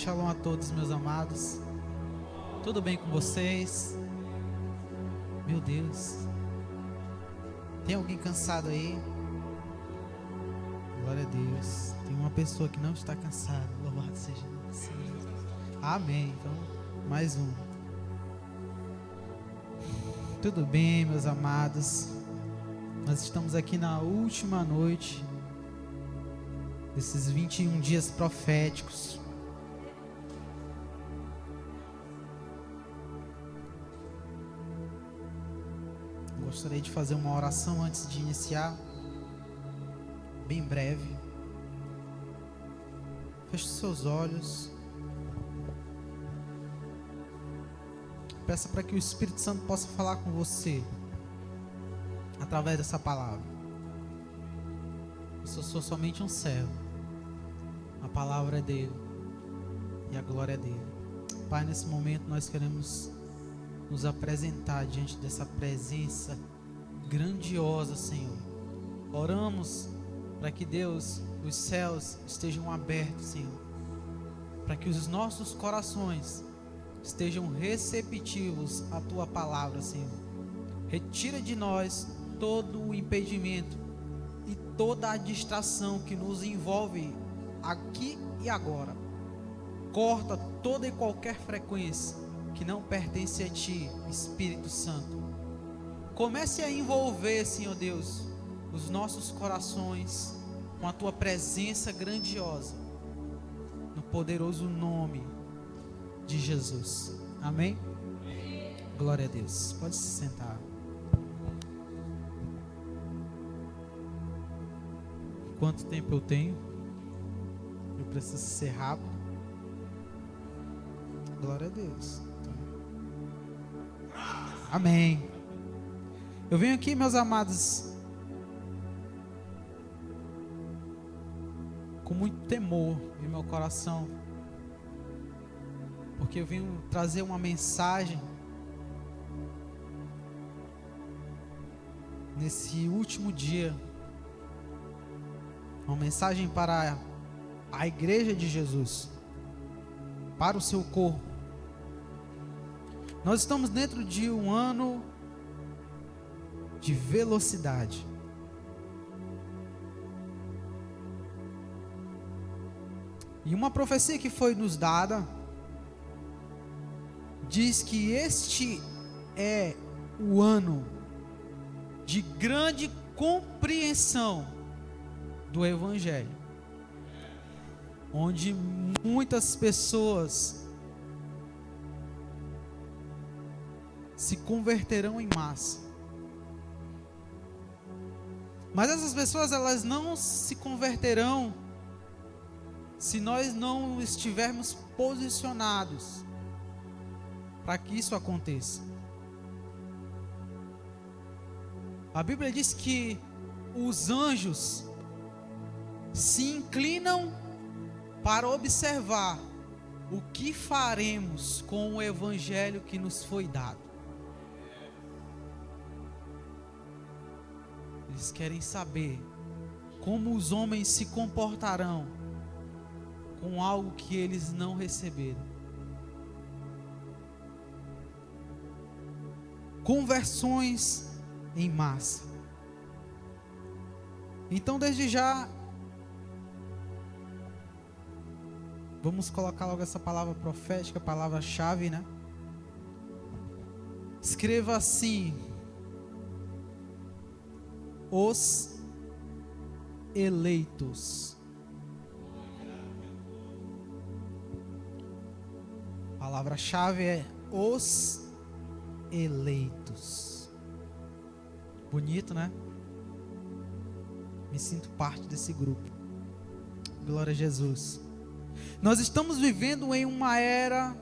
Shalom a todos, meus amados. Tudo bem com vocês? Meu Deus. Tem alguém cansado aí? Glória a Deus. Tem uma pessoa que não está cansada. Louvado seja o Senhor. Amém. Então, mais um. Tudo bem, meus amados? Nós estamos aqui na última noite desses 21 dias proféticos. Gostaria de fazer uma oração antes de iniciar, bem breve. Feche os seus olhos. Peça para que o Espírito Santo possa falar com você através dessa palavra. Eu sou somente um servo. A palavra é dele e a glória é dele. Pai, nesse momento nós queremos nos apresentar diante dessa presença grandiosa, Senhor. Oramos para que Deus, os céus estejam abertos, Senhor, para que os nossos corações estejam receptivos à Tua palavra, Senhor. Retira de nós todo o impedimento e toda a distração que nos envolve aqui e agora. Corta toda e qualquer frequência que não pertence a Ti, Espírito Santo. Comece a envolver, Senhor Deus, os nossos corações com a Tua presença grandiosa, no poderoso nome de Jesus. Amém? Glória a Deus. Pode se sentar. Quanto tempo eu tenho? Eu preciso ser rápido. Glória a Deus. Amém. Eu venho aqui, meus amados, com muito temor em meu coração, porque eu venho trazer uma mensagem nesse último dia, uma mensagem para a igreja de Jesus, para o seu corpo. Nós estamos dentro de um ano de velocidade. E uma profecia que foi nos dada diz que este é o ano de grande compreensão do Evangelho, onde muitas pessoas se converterão em massa. Mas essas pessoas, elas não se converterão se nós não estivermos posicionados para que isso aconteça. A Bíblia diz que os anjos se inclinam para observar o que faremos com o Evangelho que nos foi dado. Eles querem saber como os homens se comportarão com algo que eles não receberam. Conversões em massa. Então, desde já, vamos colocar logo essa palavra profética, palavra-chave, né? Escreva assim: os eleitos. A palavra-chave é os eleitos. Bonito, né? Me sinto parte desse grupo. Glória a Jesus. Nós estamos vivendo em uma era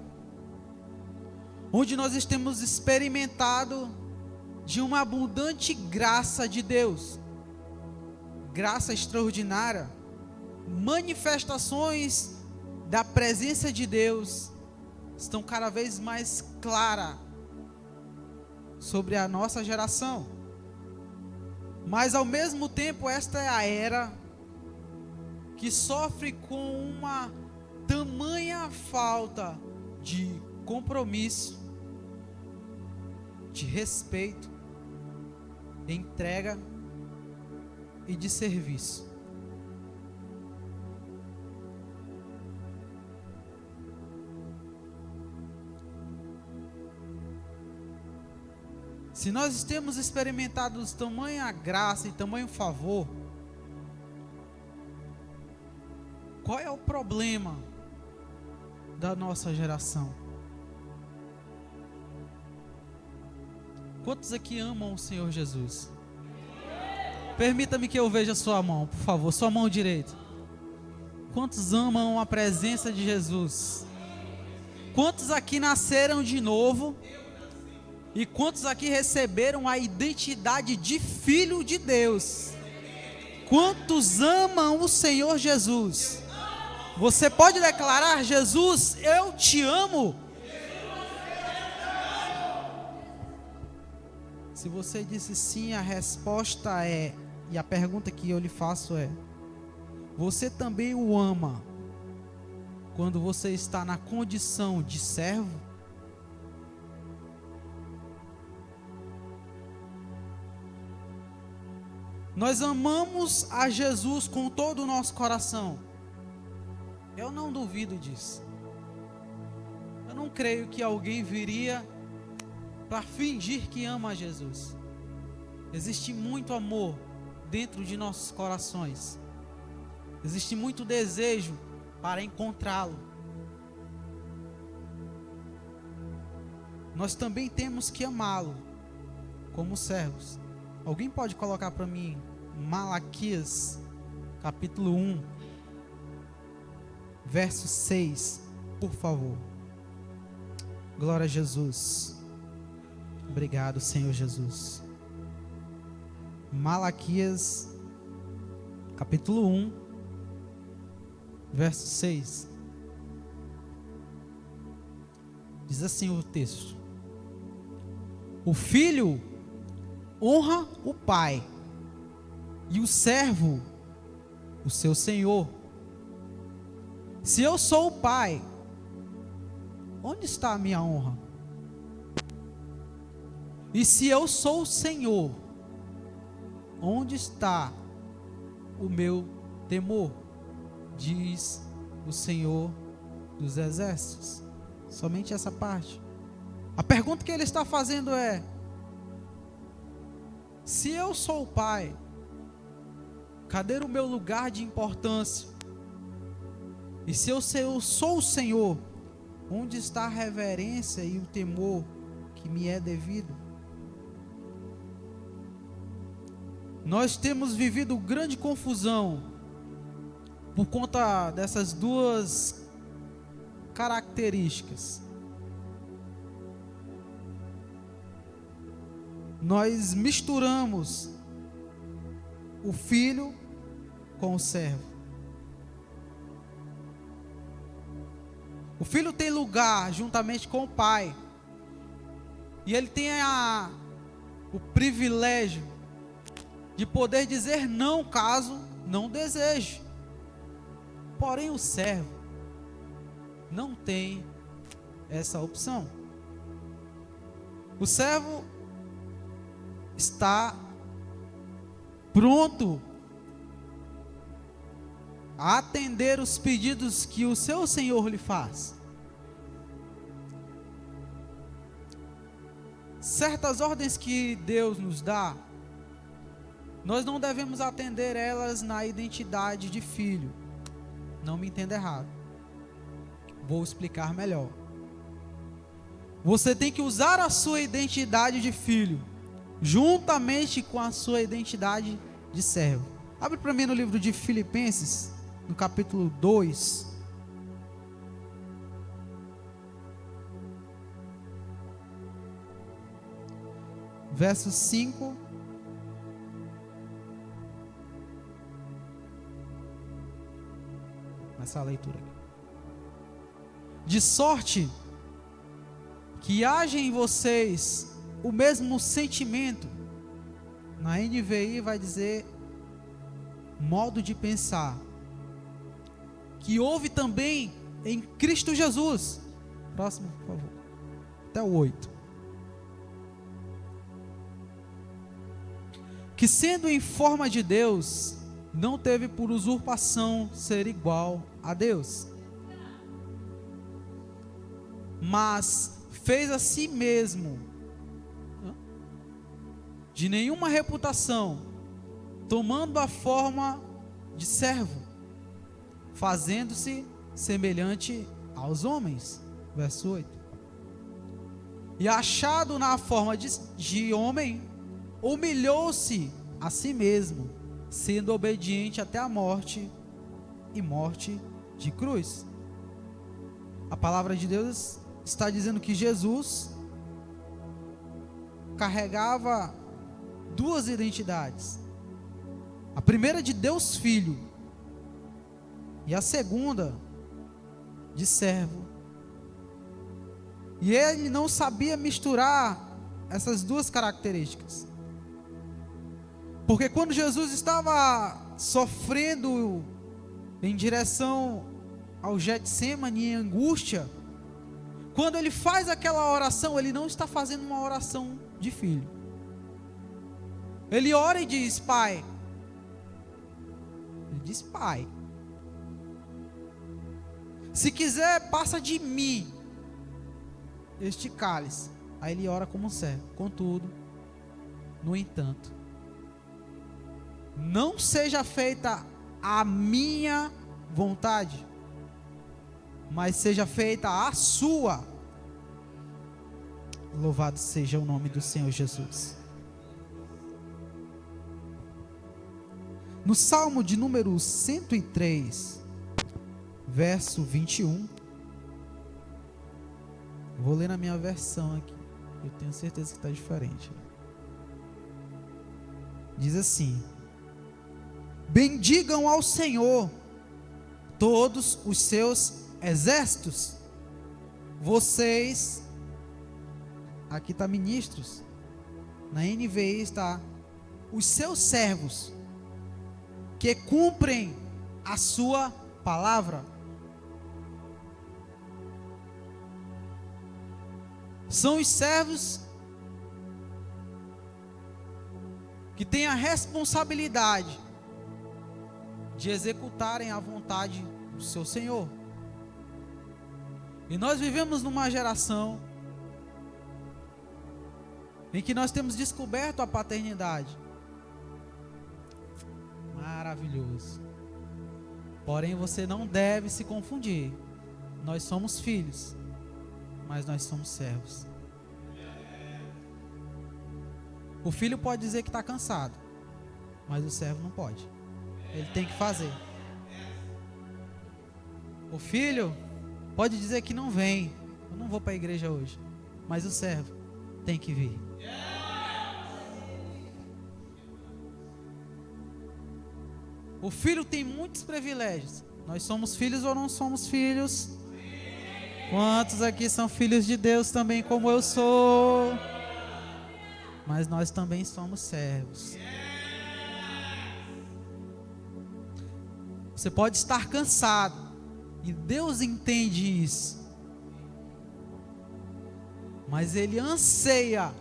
onde nós temos experimentado de uma abundante graça de Deus, graça extraordinária, manifestações da presença de Deus estão cada vez mais claras sobre a nossa geração. Mas ao mesmo tempo, esta é a era que sofre com uma tamanha falta de compromisso, de respeito, entrega e de serviço. Se nós temos experimentado tamanha graça e tamanho favor, qual é o problema da nossa geração? Quantos aqui amam o Senhor Jesus? Permita-me que eu veja a sua mão, por favor, sua mão direita. Quantos amam a presença de Jesus? Quantos aqui nasceram de novo? E quantos aqui receberam a identidade de filho de Deus? Quantos amam o Senhor Jesus? Você pode declarar: Jesus, eu te amo? Se você disse sim, a resposta é, e a pergunta que eu lhe faço é: você também o ama quando você está na condição de servo? Nós amamos a Jesus com todo o nosso coração. Eu não duvido disso. Eu não creio que alguém viria para fingir que ama a Jesus. Existe muito amor dentro de nossos corações. Existe muito desejo para encontrá-lo. Nós também temos que amá-lo como servos. Alguém pode colocar para mim Malaquias, capítulo 1, verso 6, por favor. Glória a Jesus. Obrigado, Senhor Jesus. Malaquias, capítulo 1, verso 6. Diz assim o texto: o filho honra o pai, e o servo o seu senhor. Se eu sou o pai, onde está a minha honra? E se eu sou o Senhor, onde está o meu temor? Diz o Senhor dos exércitos. Somente essa parte. A pergunta que ele está fazendo é: se eu sou o pai, cadê o meu lugar de importância? E se eu sou o Senhor, onde está a reverência e o temor que me é devido? Nós temos vivido grande confusão por conta dessas duas características. Nós misturamos o filho com o servo. O filho tem lugar juntamente com o pai, e ele tem o privilégio de poder dizer não caso não deseje. Porém, o servo não tem essa opção. O servo está pronto a atender os pedidos que o seu Senhor lhe faz. Certas ordens que Deus nos dá, nós não devemos atender elas na identidade de filho. Não me entenda errado. Vou explicar melhor. Você tem que usar a sua identidade de filho juntamente com a sua identidade de servo. Abre para mim no livro de Filipenses, no capítulo 2. Verso 5. Começar a leitura aqui. De sorte que haja em vocês o mesmo sentimento. Na NVI vai dizer modo de pensar, que houve também em Cristo Jesus. Próximo, por favor. Até o 8. Que sendo em forma de Deus, não teve por usurpação ser igual a Deus, mas fez a si mesmo de nenhuma reputação, tomando a forma de servo, fazendo-se semelhante aos homens. Verso 8. E achado na forma de homem, humilhou-se a si mesmo, sendo obediente até a morte, e morte de cruz. A palavra de Deus está dizendo que Jesus carregava duas identidades. A primeira de Deus Filho e a segunda de servo. E ele não sabia misturar essas duas características. Porque quando Jesus estava sofrendo em direção ao Getsemane em angústia, quando ele faz aquela oração, ele não está fazendo uma oração de filho. Ele ora e diz: Pai. Ele diz: Pai, se quiser, passa de mim este cálice. Aí ele ora como um servo. Contudo, no entanto, não seja feita a minha vontade, mas seja feita a sua. Louvado seja o nome do Senhor Jesus. No Salmo de número 103, verso 21, vou ler na minha versão aqui, eu tenho certeza que está diferente. Diz assim: bendigam ao Senhor todos os seus exércitos, vocês, aqui está ministros, na NVI está os seus servos, que cumprem a sua palavra. São os servos que têm a responsabilidade de executarem a vontade do seu Senhor. E nós vivemos numa geração em que nós temos descoberto a paternidade. Maravilhoso. Porém, você não deve se confundir. Nós somos filhos, mas nós somos servos. O filho pode dizer que está cansado, mas o servo não pode. Ele tem que fazer. O filho pode dizer que não vem. Eu não vou para a igreja hoje. Mas o servo tem que vir. O filho tem muitos privilégios. Nós somos filhos ou não somos filhos? Quantos aqui são filhos de Deus também, como eu sou? Mas nós também somos servos. Você pode estar cansado, e Deus entende isso, mas Ele anseia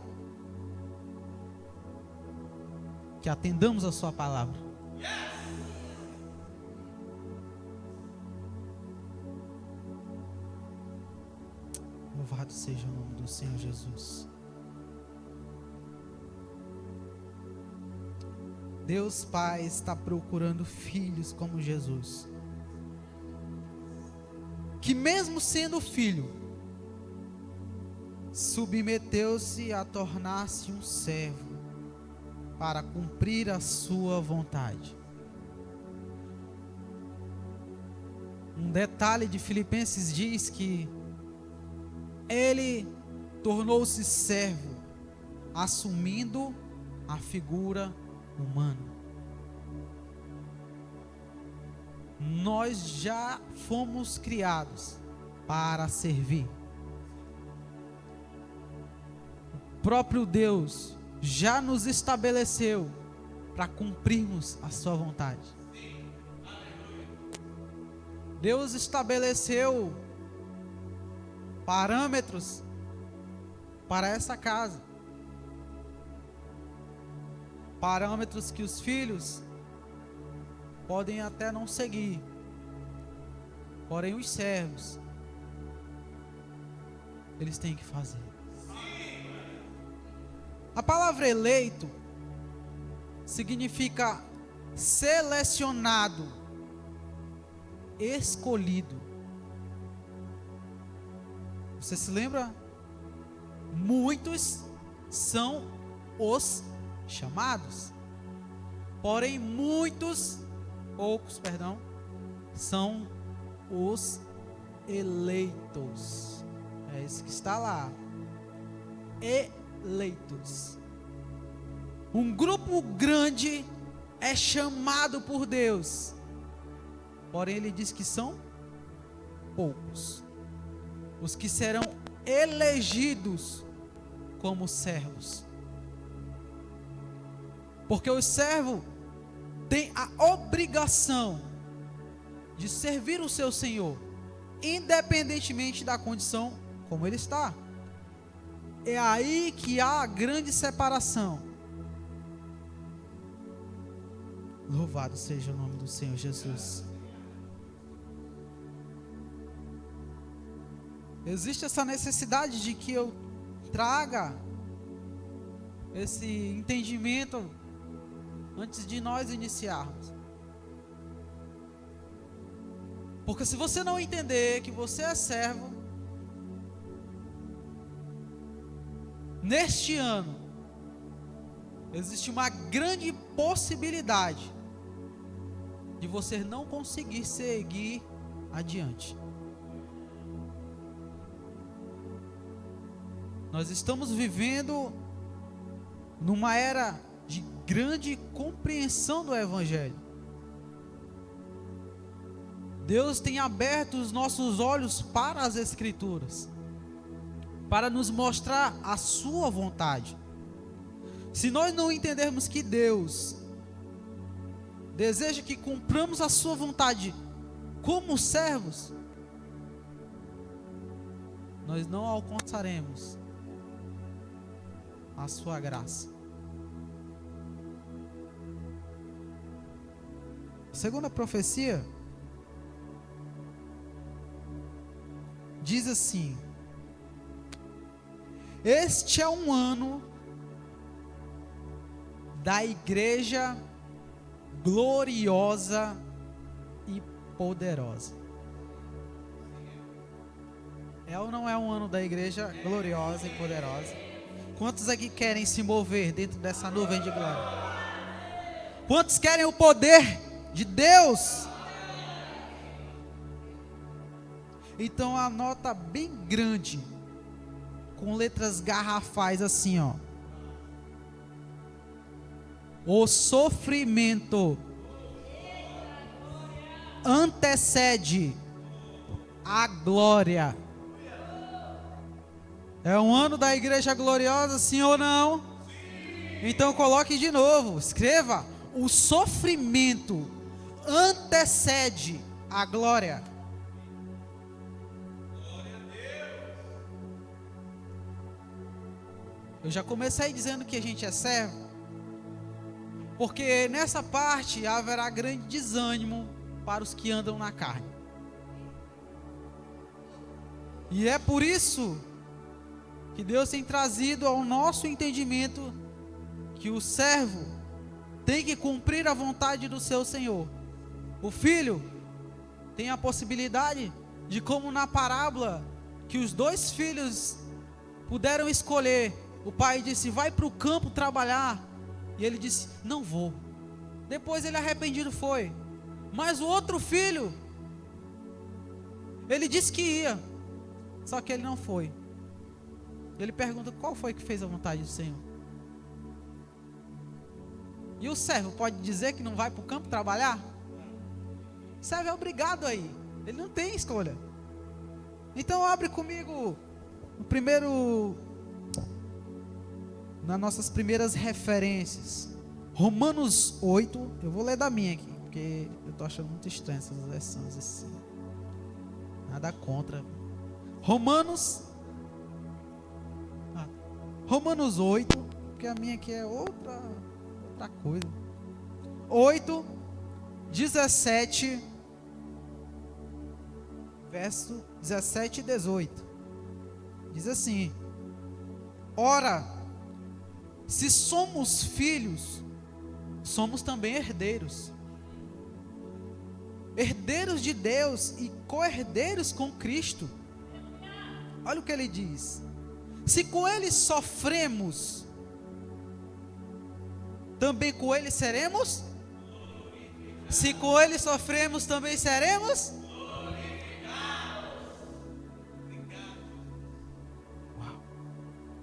que atendamos a sua palavra. Louvado seja o nome do Senhor Jesus. Deus Pai está procurando filhos como Jesus, que mesmo sendo filho, submeteu-se a tornar-se um servo para cumprir a sua vontade. Um detalhe de Filipenses diz que ele tornou-se servo, assumindo a figura humana. Nós já fomos criados para servir. O próprio Deus já nos estabeleceu para cumprirmos a sua vontade. Deus estabeleceu parâmetros para essa casa. Parâmetros que os filhos podem até não seguir, porém os servos, eles têm que fazer. A palavra eleito significa selecionado, escolhido. Você se lembra? Muitos são os chamados, porém poucos, são os eleitos. É isso que está lá. Eleitos. Um grupo grande é chamado por Deus, porém ele diz que são poucos os que serão elegidos como servos. Porque o servo tem a obrigação de servir o seu Senhor, independentemente da condição como ele está. É aí que há a grande separação. Louvado seja o nome do Senhor Jesus. Existe essa necessidade de que eu traga esse entendimento antes de nós iniciarmos. Porque se você não entender que você é servo, neste ano, existe uma grande possibilidade de você não conseguir seguir adiante. Nós estamos vivendo numa era de grande compreensão do Evangelho. Deus tem aberto os nossos olhos para as Escrituras, para nos mostrar a sua vontade. Se nós não entendermos que Deus deseja que cumpramos a sua vontade como servos, nós não alcançaremos a sua graça. A segunda profecia diz assim: este é um ano da igreja gloriosa e poderosa. É ou não é um ano da igreja gloriosa e poderosa? Quantos aqui querem se mover dentro dessa nuvem de glória? Quantos querem o poder de Deus? Então anota bem grande, com letras garrafais assim, ó. O sofrimento antecede a glória. É um ano da igreja gloriosa, sim ou não? Sim. Então coloque de novo, escreva: o sofrimento antecede a glória. Glória a Deus. Eu já comecei dizendo que a gente é servo, porque nessa parte haverá grande desânimo para os que andam na carne. E é por isso que Deus tem trazido ao nosso entendimento que o servo tem que cumprir a vontade do seu Senhor. O filho tem a possibilidade de, como na parábola, que os dois filhos puderam escolher. O pai disse: vai para o campo trabalhar. E ele disse: não vou. Depois ele arrependido foi. Mas o outro filho, ele disse que ia, só que ele não foi. Ele pergunta: qual foi que fez a vontade do Senhor? E o servo pode dizer que não vai para o campo trabalhar? O servo é obrigado aí. Ele não tem escolha. Então abre comigo o primeiro, nas nossas primeiras referências, Romanos 8. Eu vou ler da minha aqui, porque eu estou achando muito estranho essas versões assim. Nada contra. Romanos 8, porque a minha aqui é outra coisa. 8, 17, verso 17 e 18. Diz assim: ora, se somos filhos, somos também herdeiros. Herdeiros de Deus e co-herdeiros com Cristo. Olha o que ele diz: se com ele sofremos, também com ele seremos. Se com ele sofremos, também seremos. Uau.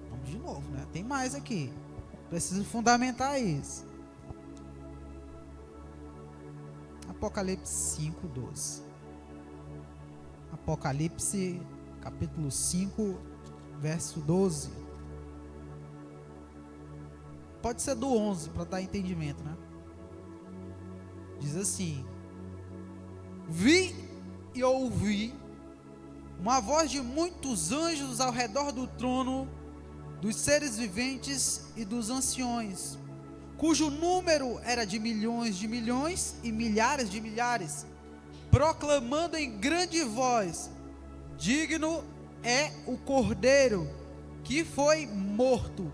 Vamos de novo, né? Tem mais aqui. Preciso fundamentar isso. Apocalipse 5:12. Apocalipse capítulo 5, verso 12. Pode ser do 11 para dar entendimento, né? Diz assim: vi e ouvi uma voz de muitos anjos ao redor do trono, dos seres viventes e dos anciões, cujo número era de milhões e milhares de milhares, proclamando em grande voz: digno é o Cordeiro que foi morto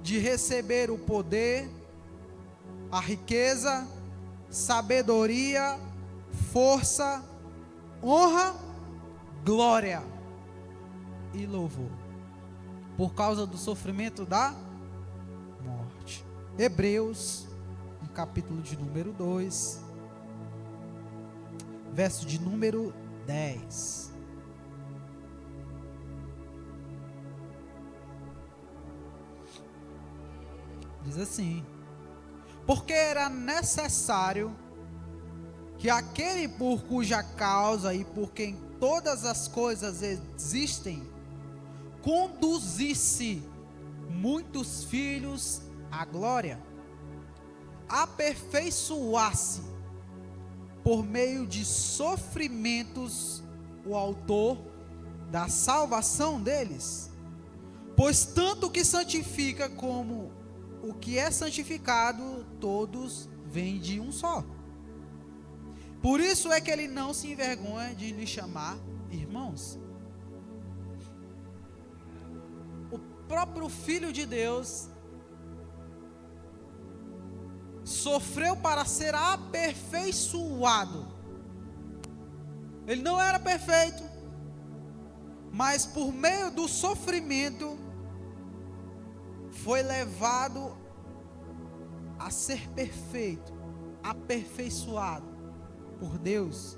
de receber o poder, a riqueza, sabedoria, força, honra, glória e louvor, por causa do sofrimento da morte. Hebreus, no capítulo de número 2, verso de número 10. Diz assim: porque era necessário que aquele por cuja causa e por quem todas as coisas existem, conduzisse muitos filhos à glória, aperfeiçoasse por meio de sofrimentos o autor da salvação deles. Pois tanto o que santifica como o que é santificado, todos vêm de um só. Por isso é que ele não se envergonha de lhe chamar irmãos. O próprio Filho de Deus sofreu para ser aperfeiçoado. Ele não era perfeito, mas por meio do sofrimento foi levado a ser perfeito, aperfeiçoado por Deus.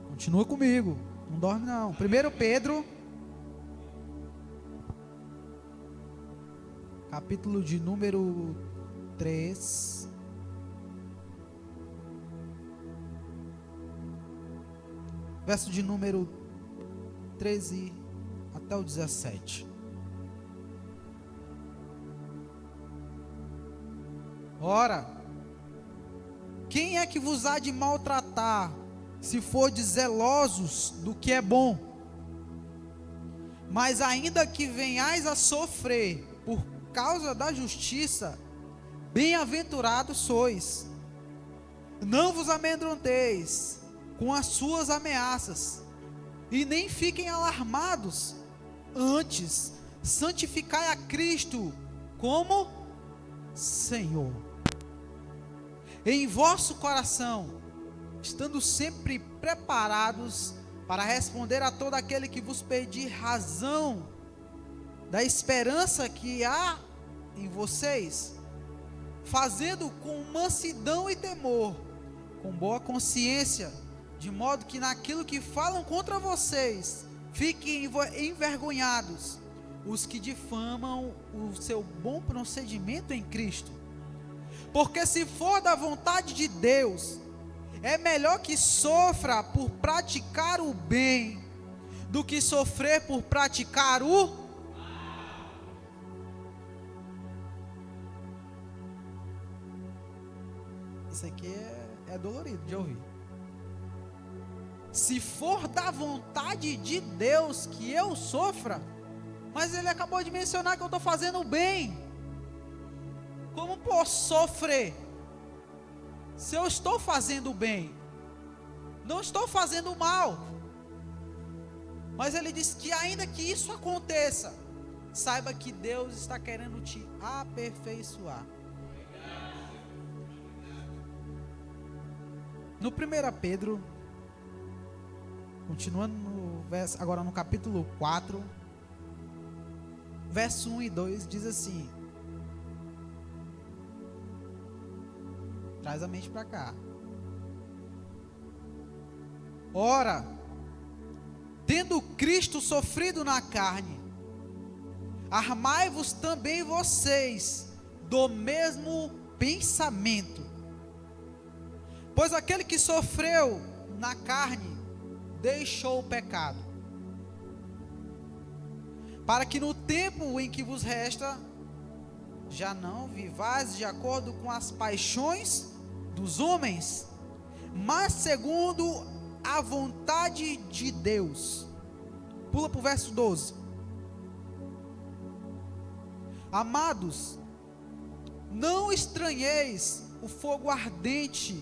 Continua comigo, não dorme não. 1 Pedro, capítulo de número 3, verso de número 13 até o 17. Ora, quem é que vos há de maltratar, se fordes zelosos do que é bom? Mas ainda que venhais a sofrer por causa da justiça, bem-aventurados sois. Não vos amedronteis com as suas ameaças, e nem fiquem alarmados. Antes, santificai a Cristo como Senhor em vosso coração, estando sempre preparados para responder a todo aquele que vos pedir razão da esperança que há em vocês, fazendo com mansidão e temor, com boa consciência, de modo que naquilo que falam contra vocês, fiquem envergonhados os que difamam o seu bom procedimento em Cristo. Porque se for da vontade de Deus, é melhor que sofra por praticar o bem, do que sofrer por praticar o mal. Isso aqui é dolorido de ouvir. se for da vontade de Deus que eu sofra, mas ele acabou de mencionar que eu estou fazendo o bem. Como posso sofrer se eu estou fazendo o bem? Não estou fazendo o mal. Mas ele diz que ainda que isso aconteça, saiba que Deus está querendo te aperfeiçoar. No 1 Pedro, continuando no verso, agora no capítulo 4, verso 1 e 2, diz assim: traz a mente para cá. Ora, tendo Cristo sofrido na carne, armai-vos também vocês do mesmo pensamento. Pois aquele que sofreu na carne deixou o pecado, para que no tempo em que vos resta, já não vivais de acordo com as paixões dos homens, mas segundo a vontade de Deus. Pula para o verso 12. Amados, não estranheis o fogo ardente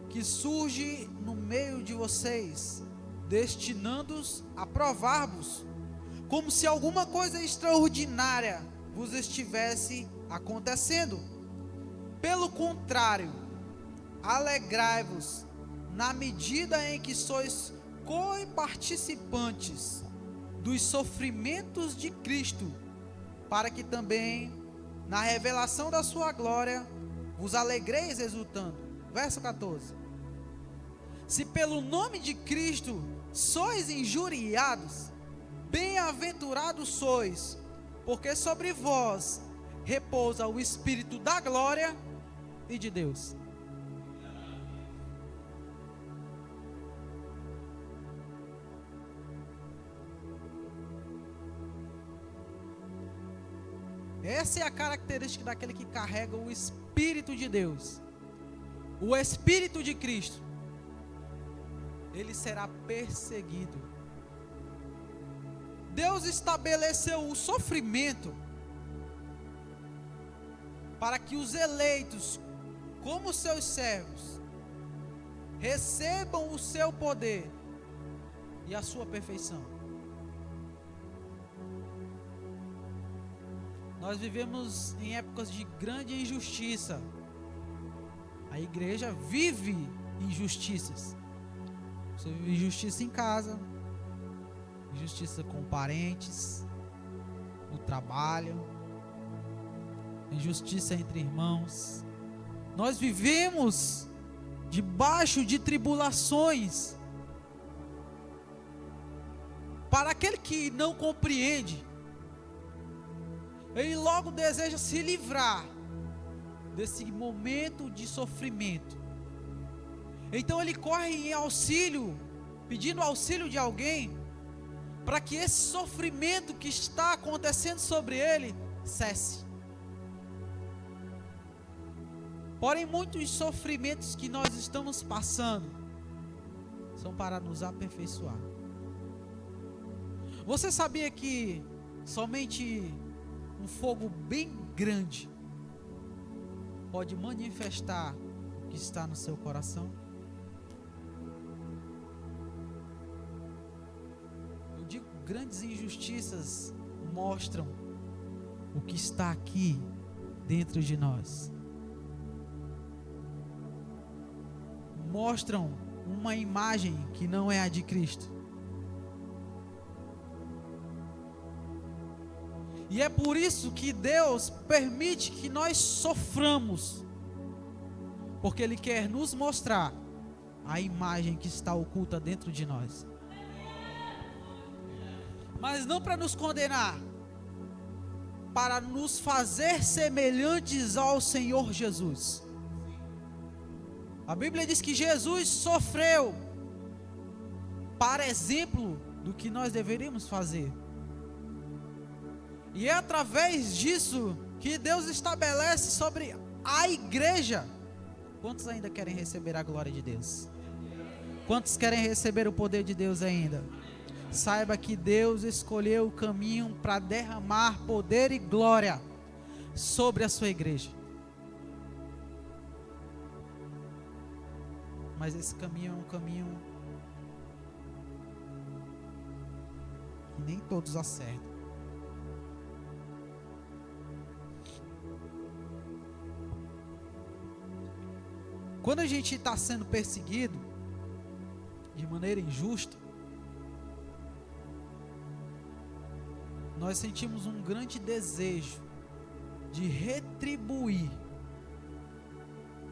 que surge no meio de vocês, destinando-os a provar-vos, como se alguma coisa extraordinária vos estivesse acontecendo. Pelo contrário, alegrai-vos na medida em que sois co-participantes dos sofrimentos de Cristo, para que também na revelação da sua glória vos alegreis exultando. Verso 14. Se pelo nome de Cristo sois injuriados, bem-aventurados sois, porque sobre vós repousa o Espírito da glória e de Deus. Essa é a característica daquele que carrega o Espírito de Deus, o Espírito de Cristo. Ele será perseguido. Deus estabeleceu o sofrimento para que os eleitos, como seus servos, recebam o seu poder e a sua perfeição. Nós vivemos em épocas de grande injustiça. A igreja vive injustiças. Você vive injustiça em casa, injustiça com parentes, no trabalho, injustiça entre irmãos. Nós vivemos debaixo de tribulações. Para aquele que não compreende, ele logo deseja se livrar desse momento de sofrimento. Então ele corre em auxílio, pedindo auxílio de alguém, para que esse sofrimento que está acontecendo sobre ele cesse. Porém, muitos sofrimentos que nós estamos passando são para nos aperfeiçoar. Você sabia que somente um fogo bem grande pode manifestar o que está no seu coração? Eu digo, grandes injustiças mostram o que está aqui dentro de nós. Mostram uma imagem que não é a de Cristo. E é por isso que Deus permite que nós soframos, porque Ele quer nos mostrar a imagem que está oculta dentro de nós. Mas não para nos condenar, para nos fazer semelhantes ao Senhor Jesus. A Bíblia diz que Jesus sofreu para exemplo do que nós deveríamos fazer. E é através disso que Deus estabelece sobre a igreja. Quantos ainda querem receber a glória de Deus? Quantos querem receber o poder de Deus ainda? Saiba que Deus escolheu o caminho para derramar poder e glória sobre a sua igreja. Mas esse caminho é um caminho que nem todos acertam. Quando a gente está sendo perseguido de maneira injusta, nós sentimos um grande desejo de retribuir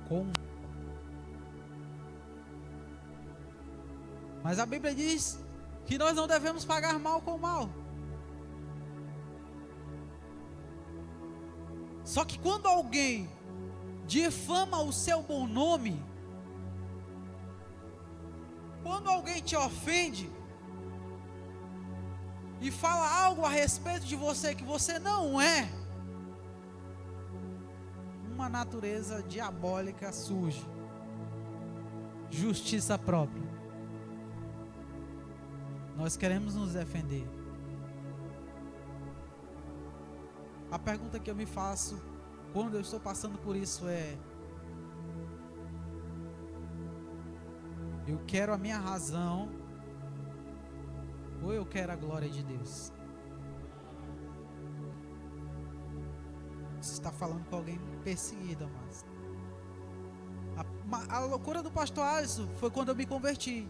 com. Mas a Bíblia diz que nós não devemos pagar mal com mal. Só que quando alguém difama o seu bom nome, quando alguém te ofende e fala algo a respeito de você que você não é, uma natureza diabólica surge. Justiça própria. Nós queremos nos defender. A pergunta que eu me faço quando eu estou passando por isso é: eu quero a minha razão ou eu quero a glória de Deus? Você está falando com alguém perseguido, mas a loucura do pastor Alisson foi quando eu me converti.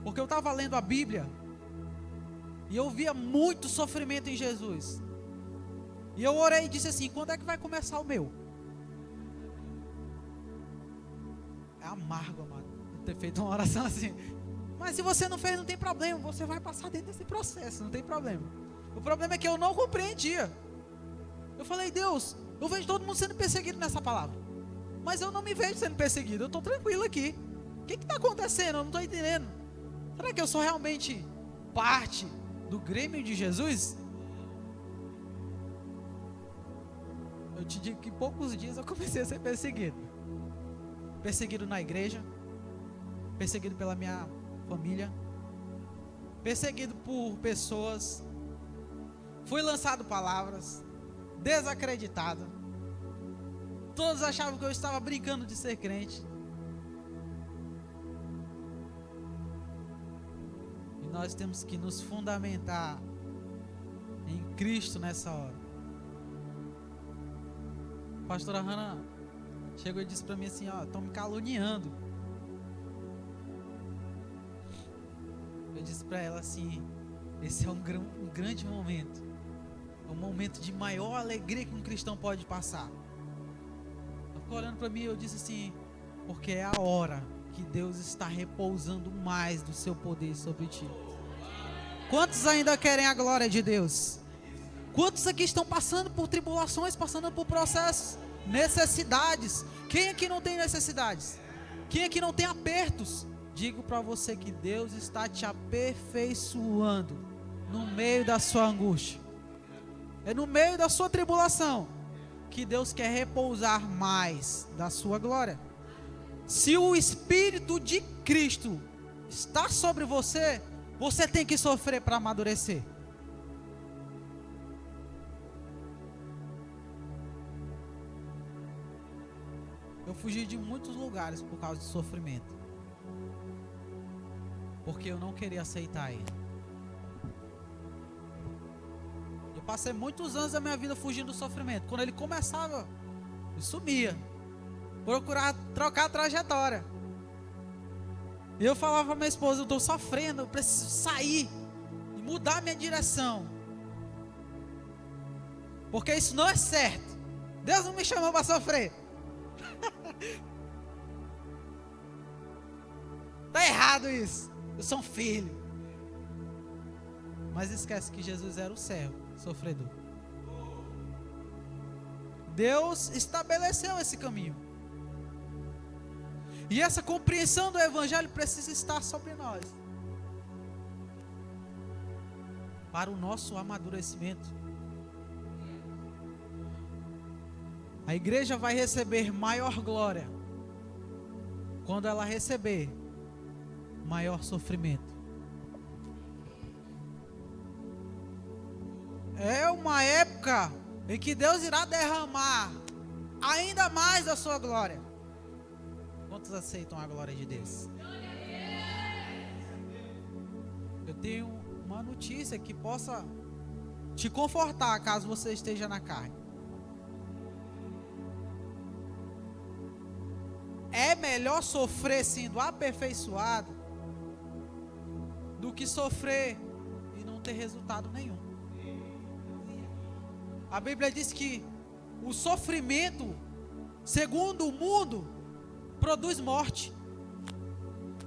Porque eu estava lendo a Bíblia e eu via muito sofrimento em Jesus. E eu orei e disse assim: quando é que vai começar o meu? É amargo, amado, ter feito uma oração assim. Mas se você não fez, não tem problema. Você vai passar dentro desse processo, não tem problema. O problema é que eu não compreendia. Eu falei: Deus, eu vejo todo mundo sendo perseguido nessa palavra, mas eu não me vejo sendo perseguido. Eu estou tranquilo aqui. O que está acontecendo? Eu não estou entendendo. Será que eu sou realmente parte do grêmio de Jesus? Eu te digo que em poucos dias eu comecei a ser perseguido. Perseguido na igreja, perseguido pela minha família, perseguido por pessoas. Fui lançado palavras, desacreditado. Todos achavam que eu estava brincando de ser crente. E nós temos que nos fundamentar em Cristo nessa hora. A pastora Hannah chegou e disse para mim assim: ó, estão me caluniando. Eu disse para ela assim: esse é um grande momento. É um momento de maior alegria que um cristão pode passar. Ela ficou olhando para mim e eu disse assim: porque é a hora que Deus está repousando mais do seu poder sobre ti. Quantos ainda querem a glória de Deus? Quantos aqui estão passando por tribulações, passando por processos, necessidades? Quem aqui não tem necessidades? Quem aqui não tem apertos? Digo para você que Deus está te aperfeiçoando no meio da sua angústia. É no meio da sua tribulação que Deus quer repousar mais da sua glória. Se o Espírito de Cristo está sobre você, você tem que sofrer para amadurecer. Eu fugi de muitos lugares por causa de sofrimento, porque eu não queria aceitar ele. Eu passei muitos anos da minha vida fugindo do sofrimento. Quando ele começava, eu sumia, procurava trocar a trajetória. E eu falava para minha esposa: eu estou sofrendo, eu preciso sair e mudar minha direção, porque isso não é certo. Deus não me chamou para sofrer. Está errado isso. Eu sou um filho. Mas esquece que Jesus era o servo sofredor. Deus estabeleceu esse caminho. E essa compreensão do Evangelho precisa estar sobre nós, para o nosso amadurecimento. A igreja vai receber maior glória quando ela receber maior sofrimento. É uma época em que Deus irá derramar ainda mais da sua glória. Quantos aceitam a glória de Deus? Eu tenho uma notícia que possa te confortar caso você esteja na carne. É melhor sofrer sendo aperfeiçoado do que sofrer e não ter resultado nenhum. A Bíblia diz que o sofrimento, segundo o mundo, produz morte.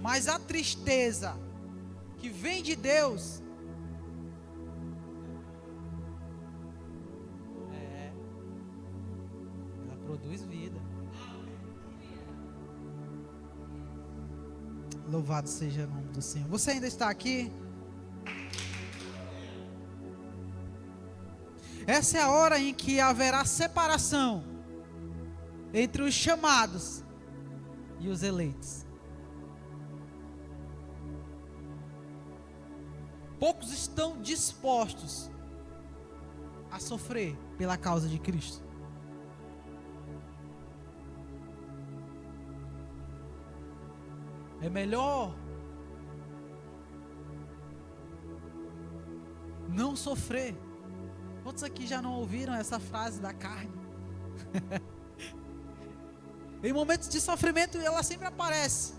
Mas a tristeza que vem de Deus ela produz vida. Louvado seja o nome do Senhor. Você ainda está aqui? Essa é a hora em que haverá separação entre os chamados e os eleitos. Poucos estão dispostos a sofrer pela causa de Cristo. É melhor não sofrer. Quantos aqui já não ouviram essa frase da carne? Em momentos de sofrimento ela sempre aparece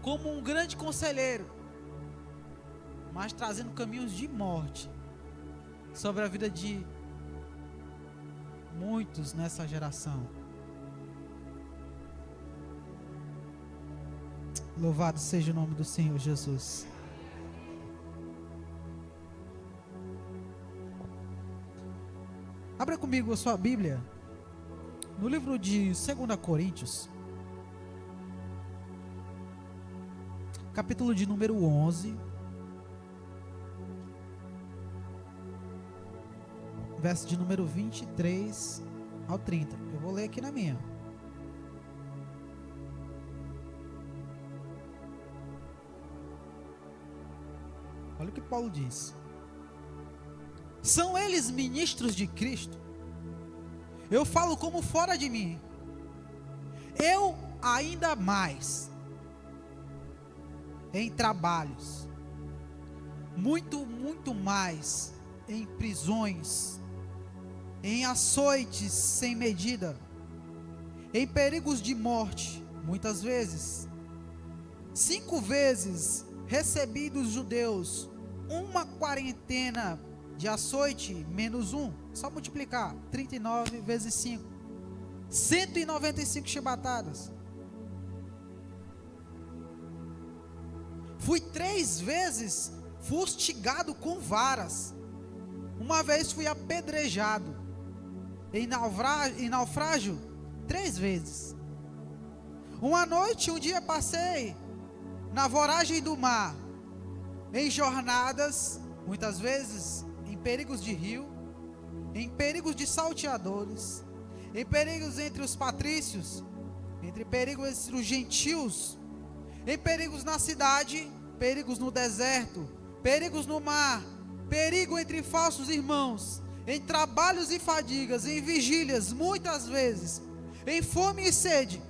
como um grande conselheiro, mas trazendo caminhos de morte sobre a vida de muitos nessa geração. Louvado seja o nome do Senhor Jesus. Abra comigo a sua Bíblia no livro de 2 Coríntios, capítulo de número 11, verso de número 23 ao 30. Eu vou ler aqui na minha. Olha o que Paulo diz. São eles ministros de Cristo? Eu falo como fora de mim. Eu ainda mais. Em trabalhos. Muito mais. Em prisões. Em açoites sem medida. Em perigos de morte. Muitas vezes. 5 vezes recebi dos judeus uma quarentena de açoite menos 1, só multiplicar, 39 vezes 5, 195 chibatadas. Fui 3 vezes fustigado com varas. Uma vez fui apedrejado. Em naufrágio 3 vezes. Uma noite, um dia passei na voragem do mar, em jornadas, muitas vezes em perigos de rio, em perigos de salteadores, em perigos entre os patrícios, entre perigos entre os gentios, em perigos na cidade, perigos no deserto, perigos no mar, perigo entre falsos irmãos, em trabalhos e fadigas, em vigílias, muitas vezes, em fome e sede,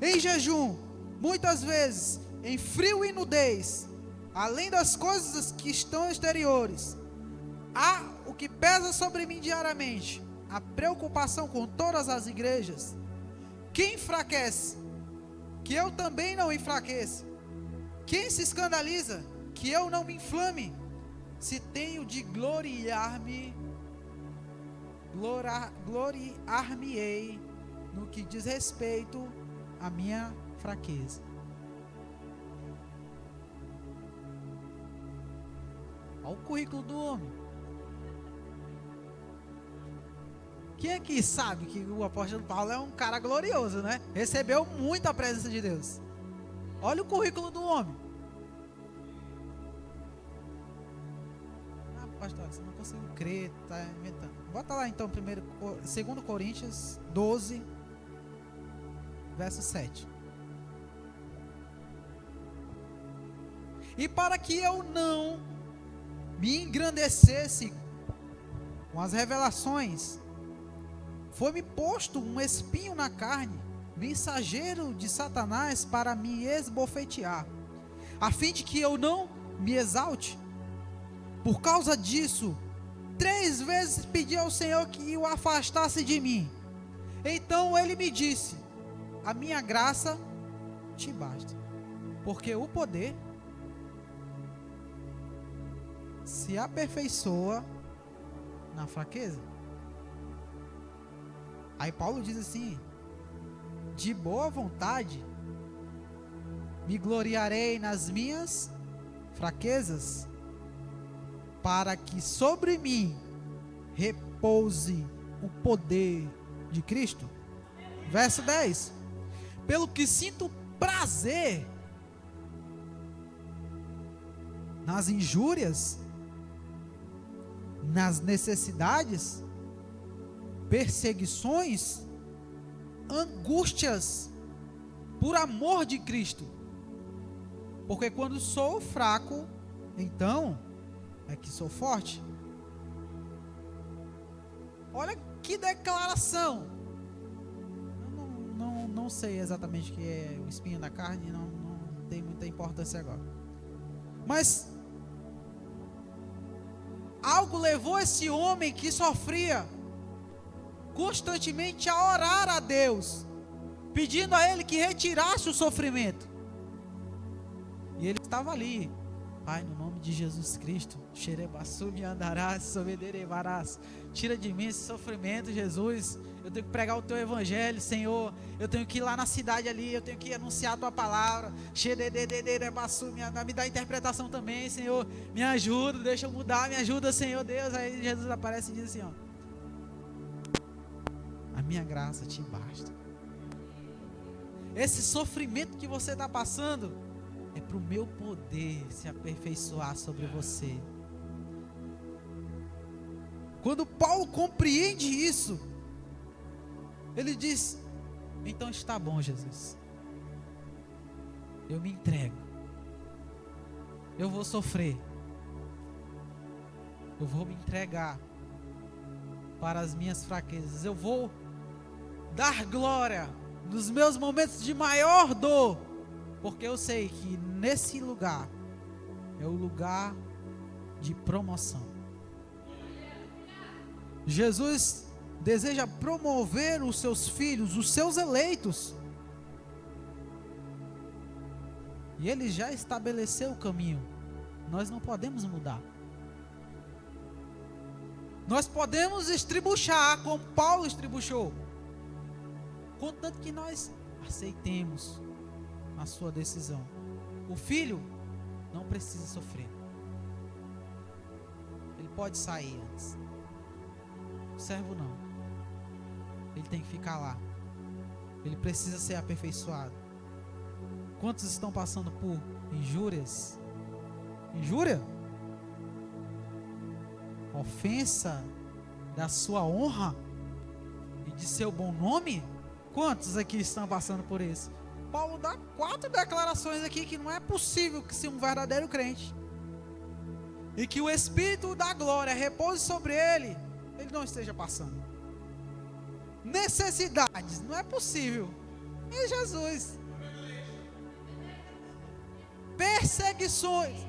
em jejum, muitas vezes, em frio e nudez, além das coisas que estão exteriores. Há o que pesa sobre mim diariamente, a preocupação com todas as igrejas. Quem enfraquece, que eu também não enfraqueça. Quem se escandaliza, que eu não me inflame. Se tenho de gloriar-me, gloriar-me-ei no que diz respeito à minha fraqueza. Olha o currículo do homem. Quem aqui sabe que o apóstolo Paulo é um cara glorioso, né? Recebeu muito a presença de Deus. Olha o currículo do homem. Ah, pastor, você não consigo crer, tá inventando. Bota lá então, 2 Coríntios 12, verso 7. E para que eu não me engrandecesse com as revelações, foi-me posto um espinho na carne, mensageiro de Satanás para me esbofetear, a fim de que eu não me exalte. Por causa disso, 3 vezes pedi ao Senhor que o afastasse de mim. Então ele me disse: a minha graça te basta, porque o poder se aperfeiçoa na fraqueza. Aí Paulo diz assim: de boa vontade me gloriarei nas minhas fraquezas, para que sobre mim repouse o poder de Cristo. Verso 10: pelo que sinto prazer nas injúrias, nas necessidades, perseguições, angústias, por amor de Cristo. Porque quando sou fraco, então é que sou forte. Olha que declaração. Eu não sei exatamente o que é o espinho na carne, não tem muita importância agora. Mas algo levou esse homem que sofria constantemente a orar a Deus, pedindo a Ele que retirasse o sofrimento. E ele estava ali: Pai, no nome de Jesus Cristo, xerebassu me andarás, sobederevarás, tira de mim esse sofrimento, Jesus. Eu tenho que pregar o teu evangelho, Senhor. Eu tenho que ir lá na cidade ali, eu tenho que anunciar a tua palavra. Xerebassu me dá interpretação também, Senhor. Me ajuda, deixa eu mudar, me ajuda, Senhor Deus. Aí Jesus aparece e diz assim: ó, a minha graça te basta. Esse sofrimento que você está passando é para o meu poder se aperfeiçoar sobre você. Quando Paulo compreende isso, ele diz: então está bom, Jesus, eu me entrego, eu vou sofrer, eu vou me entregar para as minhas fraquezas, eu vou dar glória nos meus momentos de maior dor, porque eu sei que nesse lugar é o lugar de promoção. Jesus deseja promover os seus filhos, os seus eleitos, e Ele já estabeleceu o caminho. Nós não podemos mudar. Nós podemos estribuchar como Paulo estribuchou, contanto que nós aceitemos a sua decisão. O filho não precisa sofrer, ele pode sair antes. O servo não, ele tem que ficar lá, ele precisa ser aperfeiçoado. Quantos estão passando por injúrias? Injúria? Ofensa da sua honra e de seu bom nome? Quantos aqui estão passando por isso? Paulo dá 4 declarações aqui que não é possível que, se um verdadeiro crente e que o Espírito da glória repouse sobre ele não esteja passando necessidades. Não é possível. É Jesus. Perseguições,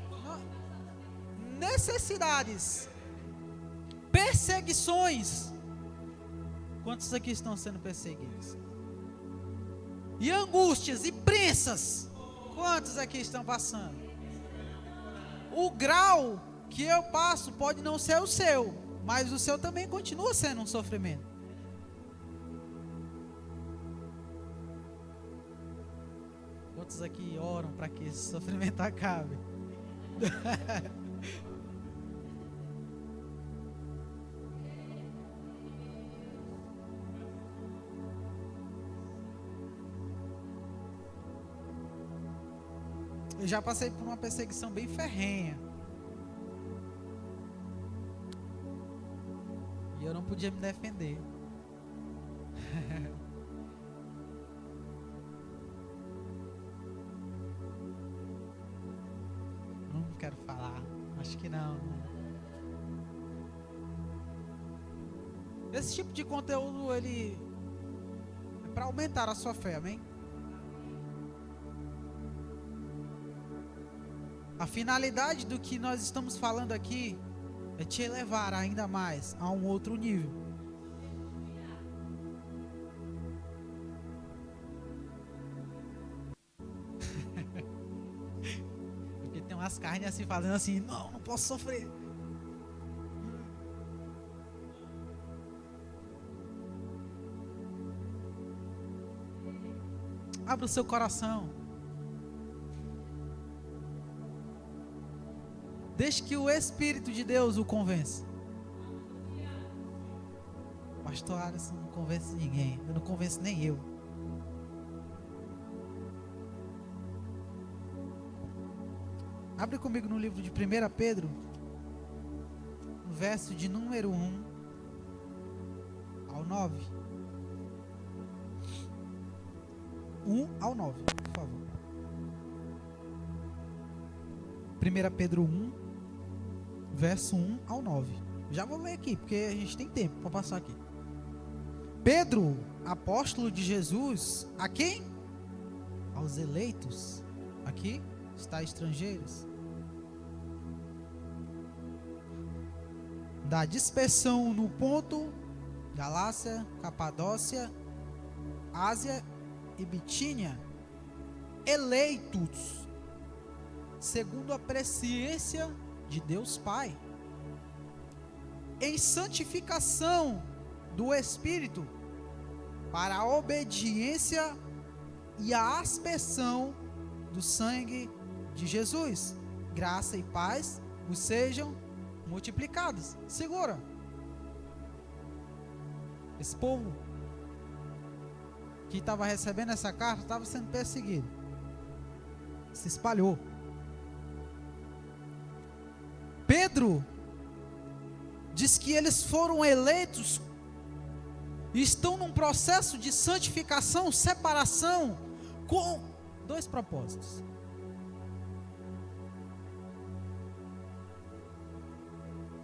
necessidades, perseguições. Quantos aqui estão sendo perseguidos? E angústias e prensas. Quantos aqui estão passando? O grau que eu passo pode não ser o seu, mas o seu também continua sendo um sofrimento. Quantos aqui oram para que esse sofrimento acabe? Eu já passei por uma perseguição bem ferrenha. E eu não podia me defender. quero falar. Acho que não. Esse tipo de conteúdo, ele é para aumentar a sua fé, amém? A finalidade do que nós estamos falando aqui é te elevar ainda mais a um outro nível. Porque tem umas carnes assim fazendo assim, não posso sofrer. Abra o seu coração. Deixe que o Espírito de Deus o convença. Pastor Alisson não convence ninguém. Eu não convenço nem eu. Abre comigo no livro de 1 Pedro, no verso de número 1 ao 9. 1 ao 9, por favor. 1 Pedro 1, verso 1 ao 9. Já vou ler aqui, porque a gente tem tempo para passar aqui. Pedro, apóstolo de Jesus, a quem? Aos eleitos. Aqui está estrangeiros. Da dispersão no Ponto, Galácia, Capadócia, Ásia e Bitínia, eleitos segundo a presciência de Deus Pai, em santificação do Espírito, para a obediência e a aspersão do sangue de Jesus. Graça e paz vos sejam multiplicados. Segura. Esse povo que estava recebendo essa carta estava sendo perseguido. Se espalhou. Pedro diz que eles foram eleitos e estão num processo de santificação, separação, com dois propósitos.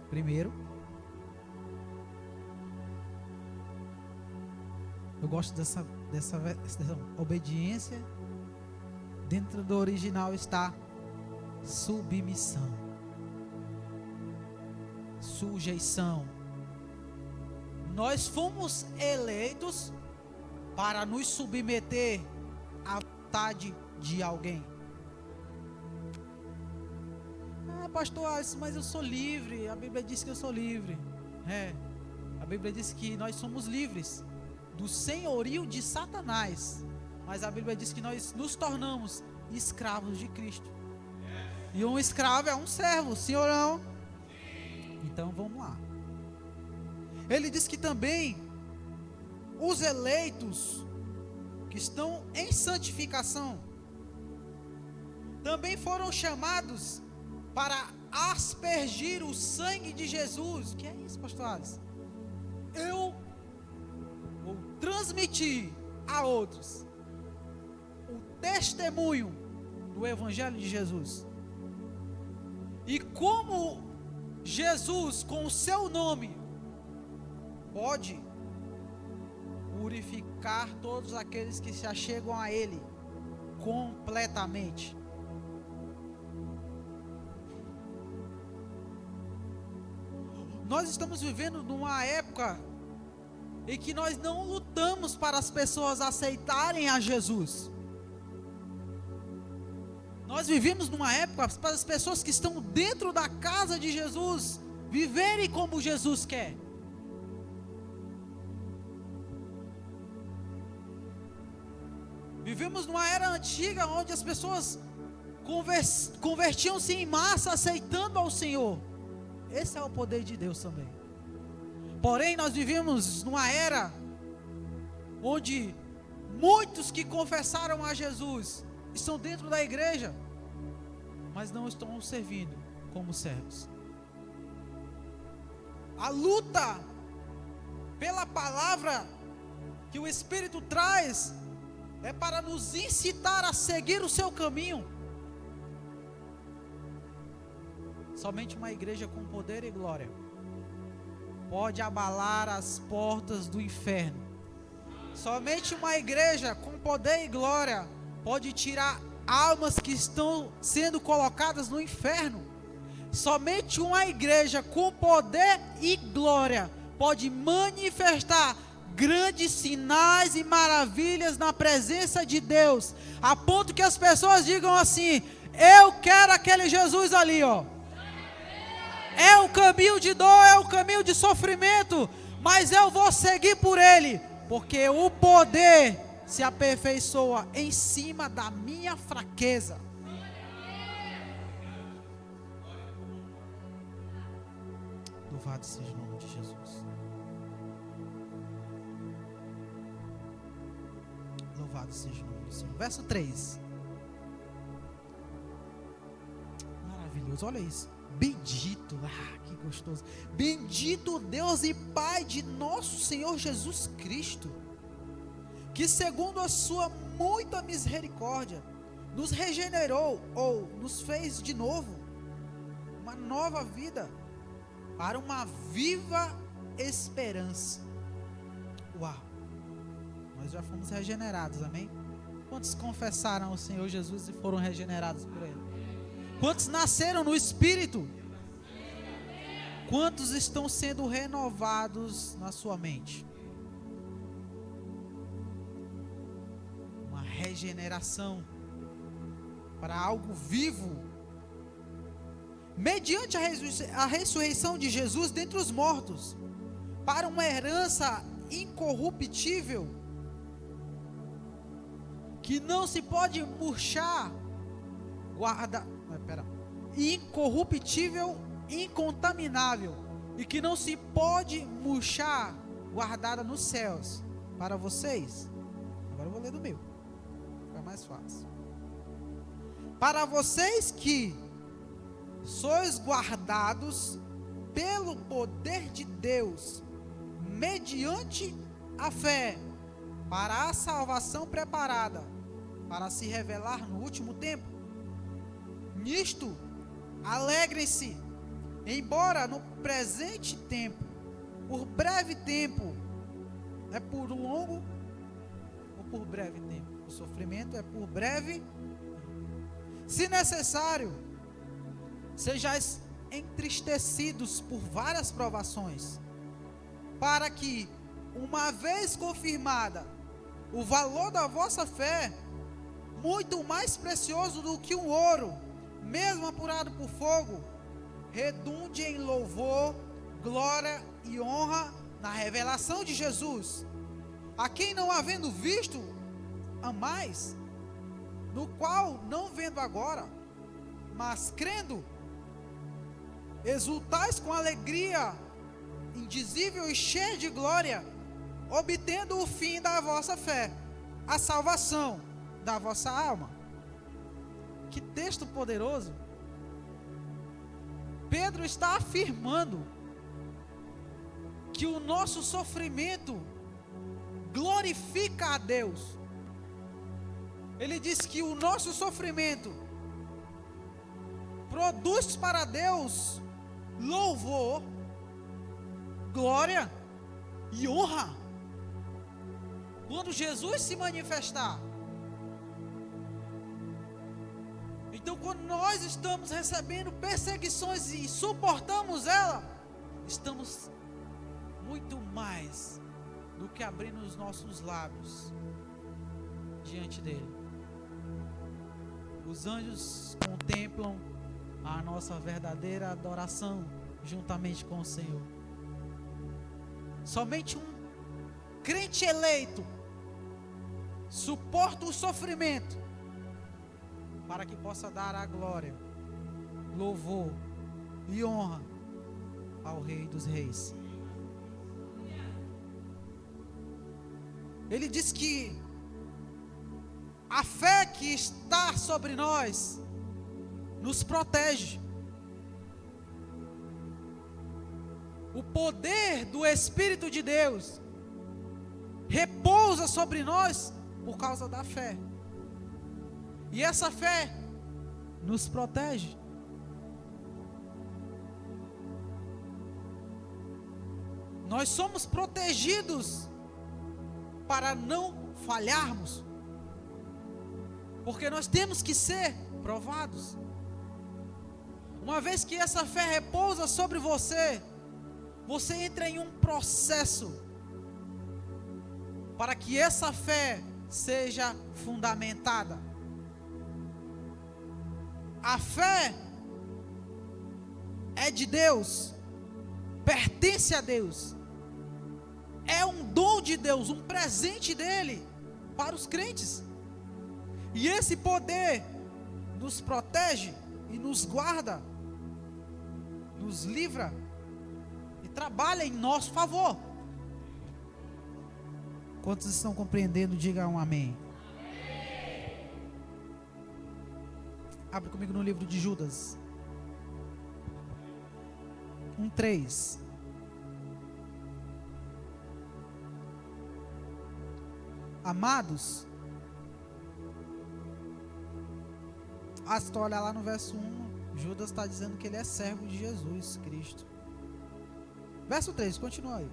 Primeiro, eu gosto dessa obediência. Dentro do original está submissão, sujeição. Nós fomos eleitos para nos submeter à vontade de alguém. Pastor Alisson, mas eu sou livre. A Bíblia diz que eu sou livre. A Bíblia diz que nós somos livres do senhorio de Satanás, mas a Bíblia diz que nós nos tornamos escravos de Cristo. E um escravo é um servo, sim ou não? Então vamos lá. Ele diz que também os eleitos que estão em santificação também foram chamados para aspergir o sangue de Jesus. Que é isso, pastor Alisson? Eu vou transmitir a outros o testemunho do Evangelho de Jesus. E como Jesus, com o seu nome, pode purificar todos aqueles que se achegam a Ele completamente. Nós estamos vivendo numa época em que nós não lutamos para as pessoas aceitarem a Jesus. Nós vivemos numa época para as pessoas que estão dentro da casa de Jesus viverem como Jesus quer. Vivemos numa era antiga onde as pessoas convertiam-se em massa aceitando ao Senhor. Esse é o poder de Deus também. Porém, nós vivemos numa era onde muitos que confessaram a Jesus estão dentro da igreja, mas não estão servindo como servos. A luta pela palavra que o Espírito traz é para nos incitar a seguir o seu caminho. Somente uma igreja com poder e glória pode abalar as portas do inferno. Somente uma igreja com poder e glória pode tirar almas que estão sendo colocadas no inferno. Somente uma igreja com poder e glória pode manifestar grandes sinais e maravilhas na presença de Deus, a ponto que as pessoas digam assim: eu quero aquele Jesus ali, ó. É o caminho de dor, é o caminho de sofrimento, mas eu vou seguir por ele, porque o poder se aperfeiçoa em cima da minha fraqueza. Louvado seja o nome de Jesus. Louvado seja o nome do Senhor. Verso 3. Maravilhoso, olha isso. Bendito, que gostoso. Bendito Deus e Pai de nosso Senhor Jesus Cristo, que segundo a sua muita misericórdia, nos regenerou, ou nos fez de novo, uma nova vida, para uma viva esperança. Uau! Nós já fomos regenerados, amém? Quantos confessaram o Senhor Jesus e foram regenerados por Ele? Quantos nasceram no Espírito? Quantos estão sendo renovados na sua mente? Uma regeneração para algo vivo, mediante a ressurreição de Jesus dentre os mortos, para uma herança incorruptível, que não se pode murchar, incorruptível, incontaminável, e que não se pode murchar, guardada nos céus, para vocês. Agora eu vou ler do meu, fica mais fácil. Para vocês que sois guardados pelo poder de Deus, mediante a fé, para a salvação preparada, para se revelar no último tempo. Nisto, alegrem-se, embora no presente tempo, por breve tempo, é por longo ou por breve tempo? O sofrimento é por breve. Se necessário, sejais entristecidos por várias provações, para que, uma vez confirmada o valor da vossa fé, muito mais precioso do que o ouro, mesmo apurado por fogo, redunde em louvor, glória e honra na revelação de Jesus, a quem não havendo visto, amais, no qual não vendo agora, mas crendo, exultais com alegria indizível e cheia de glória, obtendo o fim da vossa fé, a salvação da vossa alma. Que texto poderoso! Pedro está afirmando que o nosso sofrimento glorifica a Deus. Ele diz que o nosso sofrimento produz para Deus louvor, glória e honra. Quando Jesus se manifestar. Então, quando nós estamos recebendo perseguições e suportamos ela, estamos muito mais do que abrindo os nossos lábios diante dele. Os anjos contemplam a nossa verdadeira adoração juntamente com o Senhor. Somente um crente eleito suporta o sofrimento para que possa dar a glória, louvor e honra ao Rei dos Reis. Ele diz que a fé que está sobre nós nos protege. O poder do Espírito de Deus repousa sobre nós por causa da fé. E essa fé nos protege. Nós somos protegidos para não falharmos, porque nós temos que ser provados. Uma vez que essa fé repousa sobre você, você entra em um processo para que essa fé seja fundamentada. A fé é de Deus, pertence a Deus, é um dom de Deus, um presente dele para os crentes. E esse poder nos protege e nos guarda, nos livra e trabalha em nosso favor. Quantos estão compreendendo? Diga um amém. Abre comigo no livro de Judas 1:3. Amados, se tu olhar lá no verso 1, Judas está dizendo que ele é servo de Jesus Cristo. Verso 3, continua aí.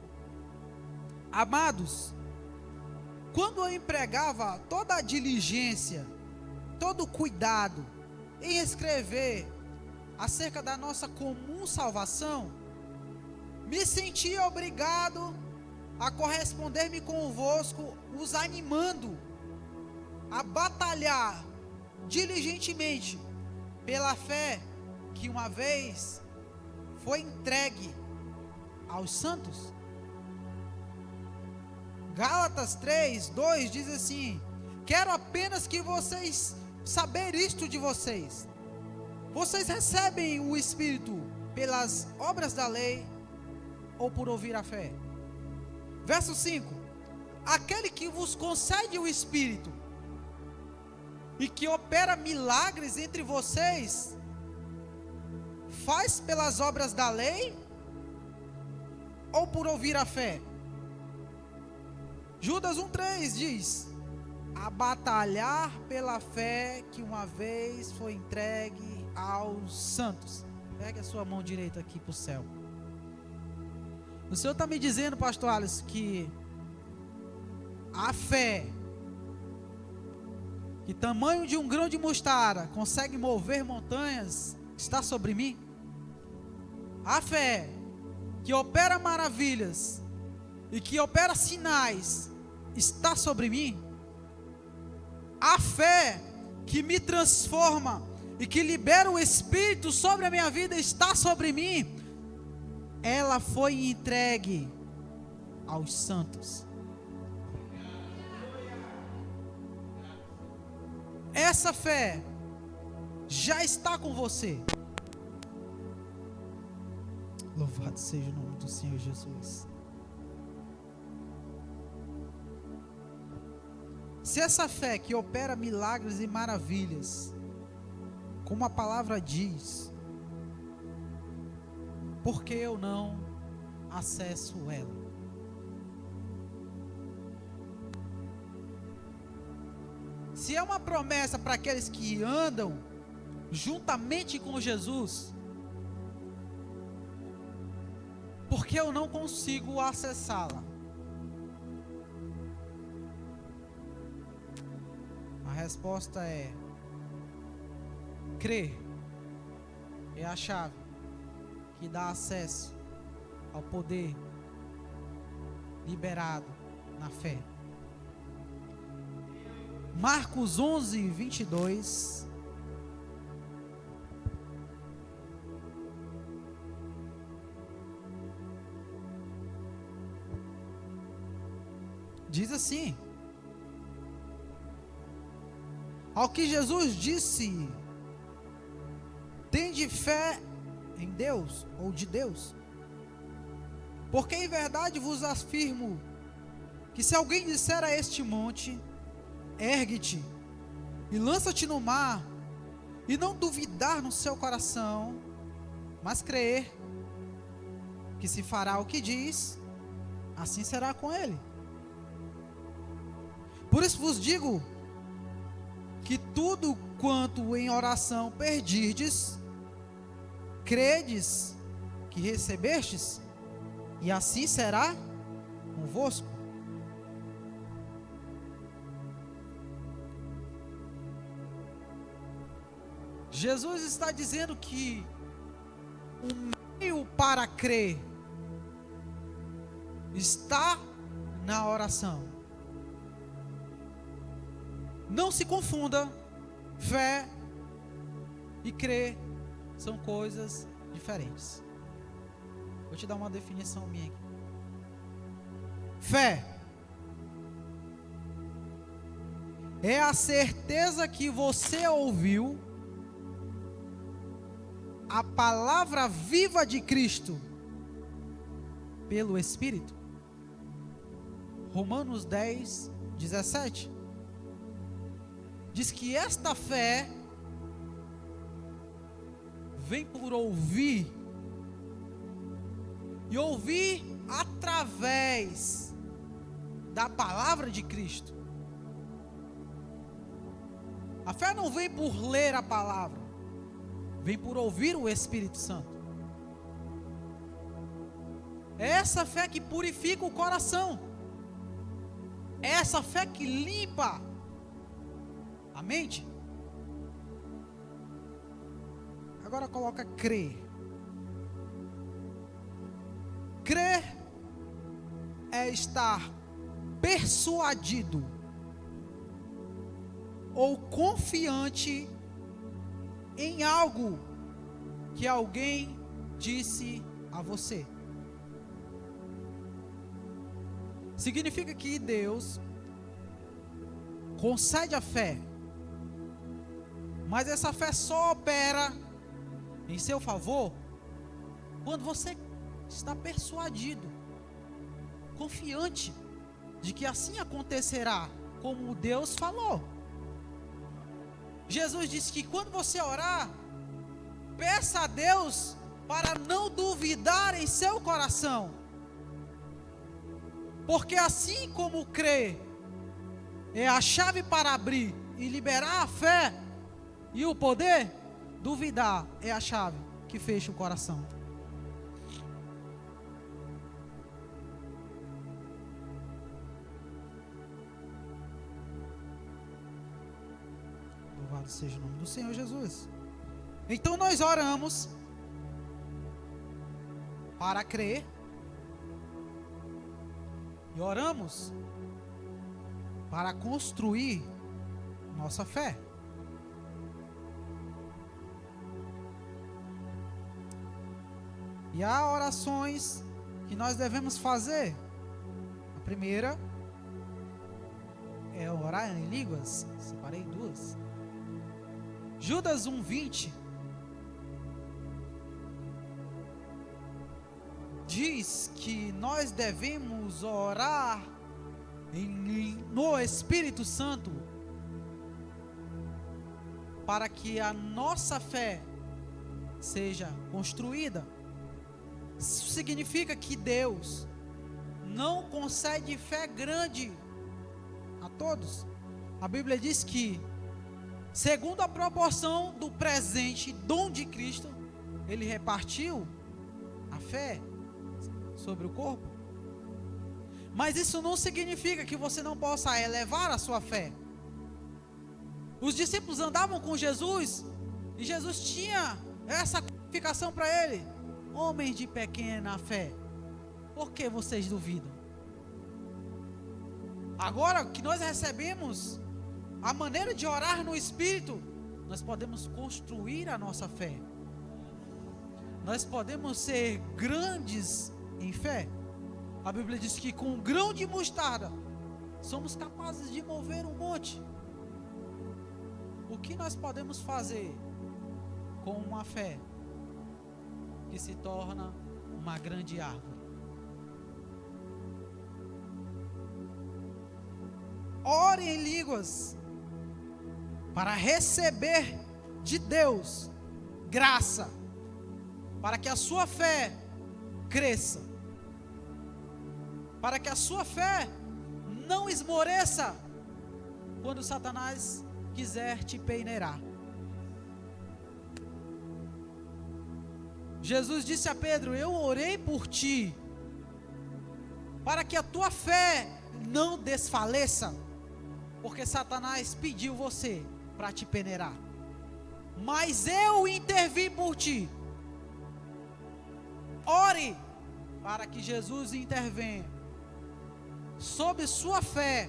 Amados, quando eu empregava toda a diligência, todo o cuidado em escrever acerca da nossa comum salvação, me sentia obrigado a corresponder-me convosco, os animando a batalhar diligentemente pela fé que uma vez foi entregue aos santos. Gálatas 3:2 diz assim: quero apenas que vocês saber isto de vocês. Vocês recebem o Espírito pelas obras da lei ou por ouvir a fé? Verso 5: aquele que vos concede o Espírito e que opera milagres entre vocês, faz pelas obras da lei ou por ouvir a fé? Judas 1:3 diz: a batalhar pela fé que uma vez foi entregue aos santos. Pegue a sua mão direita aqui para o céu. O Senhor está me dizendo, pastor Alisson, que a fé, que tamanho de um grão de mostarda consegue mover montanhas, está sobre mim? A fé que opera maravilhas e que opera sinais está sobre mim? A fé que me transforma e que libera o Espírito sobre a minha vida está sobre mim? Ela foi entregue aos santos. Essa fé já está com você. Louvado seja o nome do Senhor Jesus. Se essa fé que opera milagres e maravilhas, como a palavra diz, por que eu não acesso ela? Se é uma promessa para aqueles que andam juntamente com Jesus, por que eu não consigo acessá-la? A resposta é: crer é a chave que dá acesso ao poder liberado na fé. Marcos 11:22 diz assim: ao que Jesus disse, tende fé em Deus, ou de Deus, porque em verdade vos afirmo, que se alguém disser a este monte, ergue-te e lança-te no mar, e não duvidar no seu coração, mas crer que se fará o que diz, assim será com ele. Por isso vos digo, que tudo quanto em oração pedirdes, credes que recebestes, e assim será convosco. Jesus está dizendo que o meio para crer está na oração. Não se confunda, fé e crer são coisas diferentes. Vou te dar uma definição minha aqui. Fé é a certeza que você ouviu a palavra viva de Cristo pelo Espírito. Romanos 10, 17 diz que esta fé vem por ouvir, e ouvir através da palavra de Cristo. A fé não vem por ler a palavra, vem por ouvir o Espírito Santo. É essa fé que purifica o coração, é essa fé que limpa a mente. Agora coloca crer. Crer é estar persuadido ou confiante em algo que alguém disse a você. Significa que Deus concede a fé, mas essa fé só opera em seu favor quando você está persuadido, confiante de que assim acontecerá, como Deus falou. Jesus disse que quando você orar, peça a Deus para não duvidar em seu coração, porque assim como crer é a chave para abrir e liberar a fé e o poder, duvidar é a chave que fecha o coração. Louvado seja o nome do Senhor Jesus. Então nós oramos para crer e oramos para construir nossa fé. E há orações que nós devemos fazer. A primeira é orar em línguas. Separei duas. Judas 1:20 diz que nós devemos orar no Espírito Santo para que a nossa fé seja construída. Isso significa que Deus não concede fé grande a todos. A Bíblia diz que, segundo a proporção do presente dom de Cristo, Ele repartiu a fé sobre o corpo. Mas isso não significa que você não possa elevar a sua fé. Os discípulos andavam com Jesus e Jesus tinha essa qualificação para ele: homens de pequena fé, por que vocês duvidam? Agora que nós recebemos a maneira de orar no Espírito, nós podemos construir a nossa fé. Nós podemos ser grandes em fé. A Bíblia diz que com um grão de mostarda somos capazes de mover um monte. O que nós podemos fazer com uma fé que se torna uma grande árvore? Ore em línguas para receber de Deus graça, para que a sua fé cresça, para que a sua fé não esmoreça quando Satanás quiser te peneirar. Jesus disse a Pedro: eu orei por ti para que a tua fé não desfaleça, porque Satanás pediu você para te peneirar, mas eu intervi por ti. Ore para que Jesus intervenha sobre sua fé,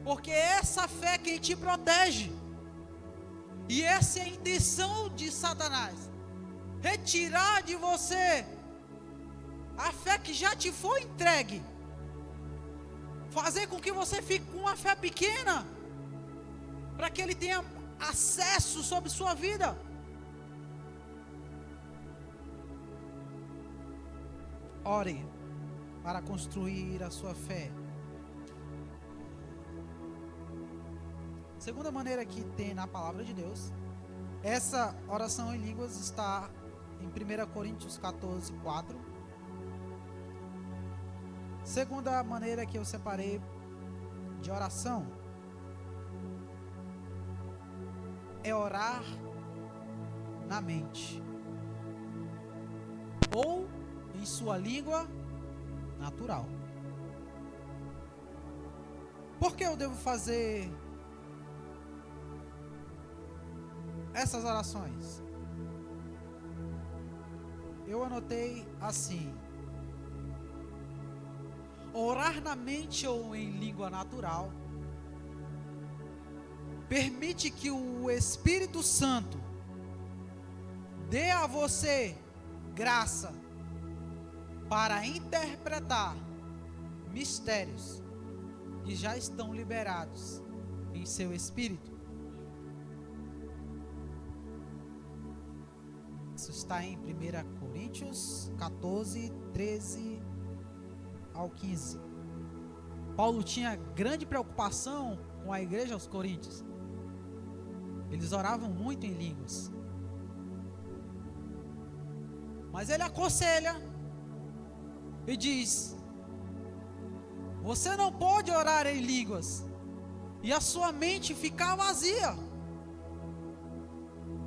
porque essa fé é quem te protege. E essa é a intenção de Satanás: retirar de você a fé que já te foi entregue, fazer com que você fique com uma fé pequena, para que ele tenha acesso sobre sua vida. Ore para construir a sua fé. Segunda maneira que tem na palavra de Deus, essa oração em línguas está em 1 Coríntios 14, 4. Segunda maneira que eu separei de oração é orar na mente, ou em sua língua natural. Por que eu devo fazer essas orações? Eu anotei assim: orar na mente ou em língua natural permite que o Espírito Santo dê a você graça para interpretar mistérios que já estão liberados em seu espírito. Isso está em 1 Coríntios 14, 13 ao 15. Paulo tinha grande preocupação com a igreja aos Coríntios. Eles oravam muito em línguas. Mas ele aconselha e diz: você não pode orar em línguas e a sua mente ficar vazia.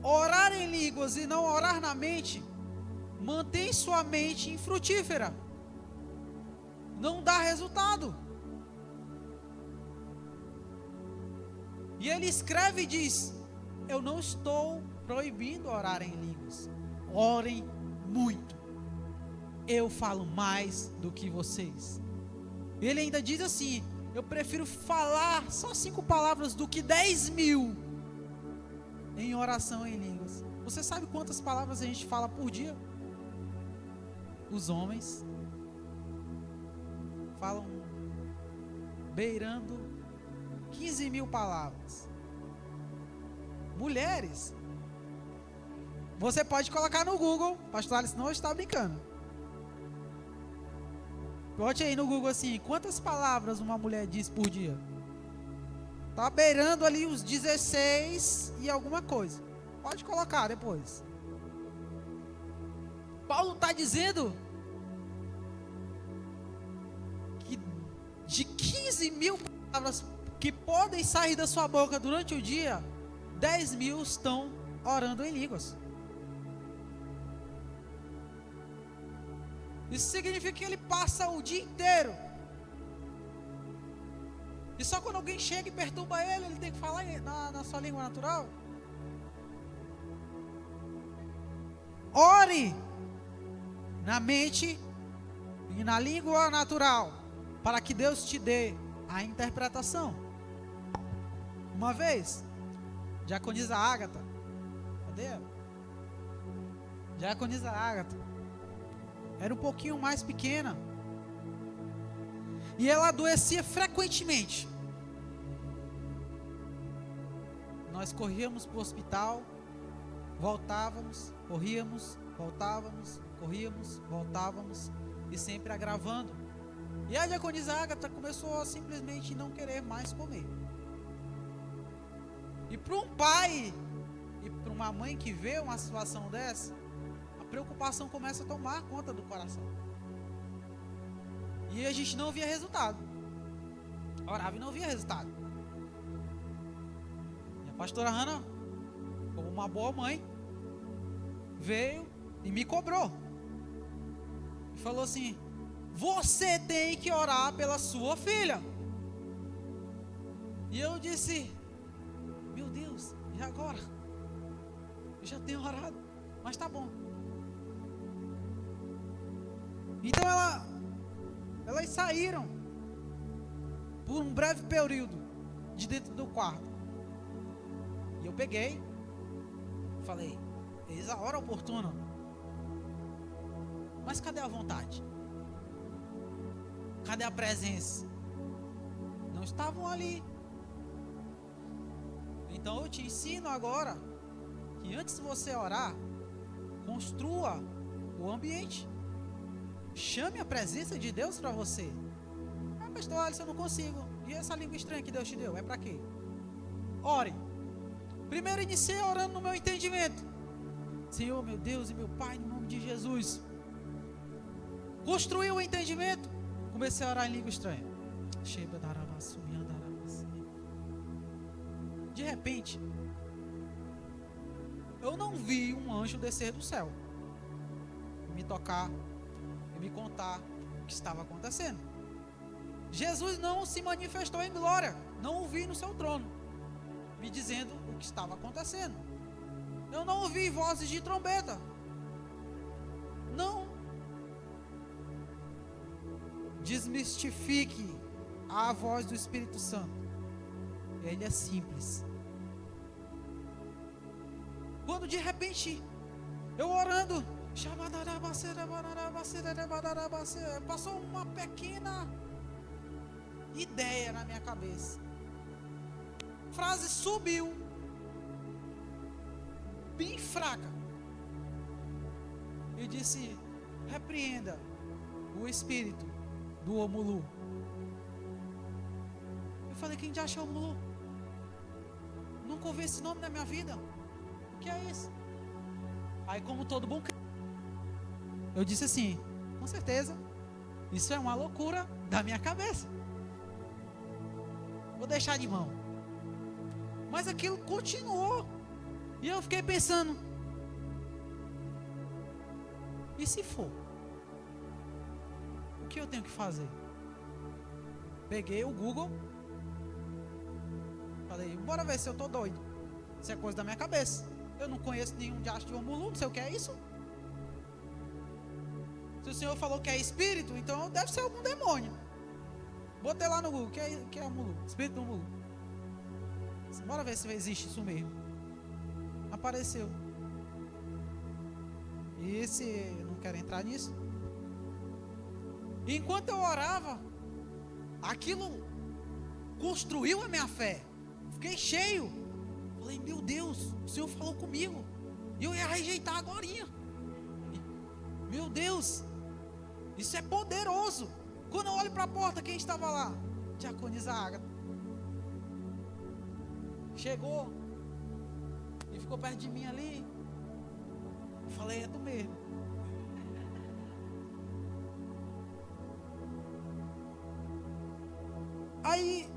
Orar em línguas e não orar na mente mantém sua mente infrutífera, não dá resultado. E ele escreve e diz: eu não estou proibindo orar em línguas, orem muito, eu falo mais do que vocês. Ele ainda diz assim: eu prefiro falar só 5 palavras do que 10.000 em oração em línguas. Você sabe quantas palavras a gente fala por dia? Os homens falam beirando 15.000 palavras. Mulheres, você pode colocar no Google, pastor Alisson não está brincando. Bote aí no Google assim: quantas palavras uma mulher diz por dia? Está beirando ali os 16 e alguma coisa. Pode colocar depois. Paulo está dizendo que de 15.000 palavras que podem sair da sua boca durante o dia, 10.000 estão orando em línguas. Isso significa que ele passa o dia inteiro. E só quando alguém chega e perturba ele, ele tem que falar na sua língua natural. Ore na mente e na língua natural, para que Deus te dê a interpretação. Uma vez, diaconisa Ágata, cadê ela? Diaconisa Ágata era um pouquinho mais pequena, e ela adoecia frequentemente. Nós corríamos para o hospital, voltávamos, corríamos, voltávamos, corríamos, voltávamos, e sempre agravando. E a diaconisa Ágata começou a simplesmente não querer mais comer. E para um pai e para uma mãe que vê uma situação dessa, a preocupação começa a tomar conta do coração. E a gente não via resultado. Orava e não via resultado. E a pastora Hannah, como uma boa mãe, veio e me cobrou. E falou assim: você tem que orar pela sua filha. E eu disse, meu Deus, e agora? Eu já tenho orado, mas tá bom. Então elas saíram por um breve período de dentro do quarto. E eu peguei, falei, eis a hora oportuna. Mas cadê a vontade? Cadê a presença? Não estavam ali. Então eu te ensino agora que antes de você orar, construa o ambiente. Chame a presença de Deus para você. Ah, pastor Alisson, eu não consigo. E essa língua estranha que Deus te deu? É para quê? Ore. Primeiro iniciei orando no meu entendimento. Senhor, meu Deus e meu Pai, no nome de Jesus. Construí o entendimento. Comecei a orar em língua estranha. De repente, eu não vi um anjo descer do céu, me tocar e me contar o que estava acontecendo. Jesus não se manifestou em glória, não o vi no seu trono, me dizendo o que estava acontecendo. Eu não ouvi vozes de trombeta, não. Desmistifique a voz do Espírito Santo. Ele é simples. Quando de repente eu orando, passou uma pequena ideia na minha cabeça. A frase subiu bem fraca e disse: repreenda o espírito do Omulu. Eu falei: quem já achou o Omulu? Nunca ouvi esse nome na minha vida. O que é isso? Aí, como todo bom, eu disse assim: com certeza, isso é uma loucura da minha cabeça. Vou deixar de mão. Mas aquilo continuou. E eu fiquei pensando: e se for? O que eu tenho que fazer? Peguei o Google. Falei: bora ver se eu tô doido. Isso é coisa da minha cabeça. Eu não conheço nenhum diacho de Omulu, não sei o que é isso. Se o Senhor falou que é espírito, então deve ser algum demônio. Botei lá no Google, que é Omulu? Espírito do Omulu. Bora ver se existe isso mesmo. Apareceu. E se não quero entrar nisso. Enquanto eu orava, aquilo construiu a minha fé. Fiquei cheio. Falei: meu Deus, o Senhor falou comigo. E eu ia rejeitar agorinha. Meu Deus, isso é poderoso. Quando eu olho para a porta, quem estava lá? Diaconisa Ágata. Chegou e ficou perto de mim ali. Eu falei: é tu mesmo. Aí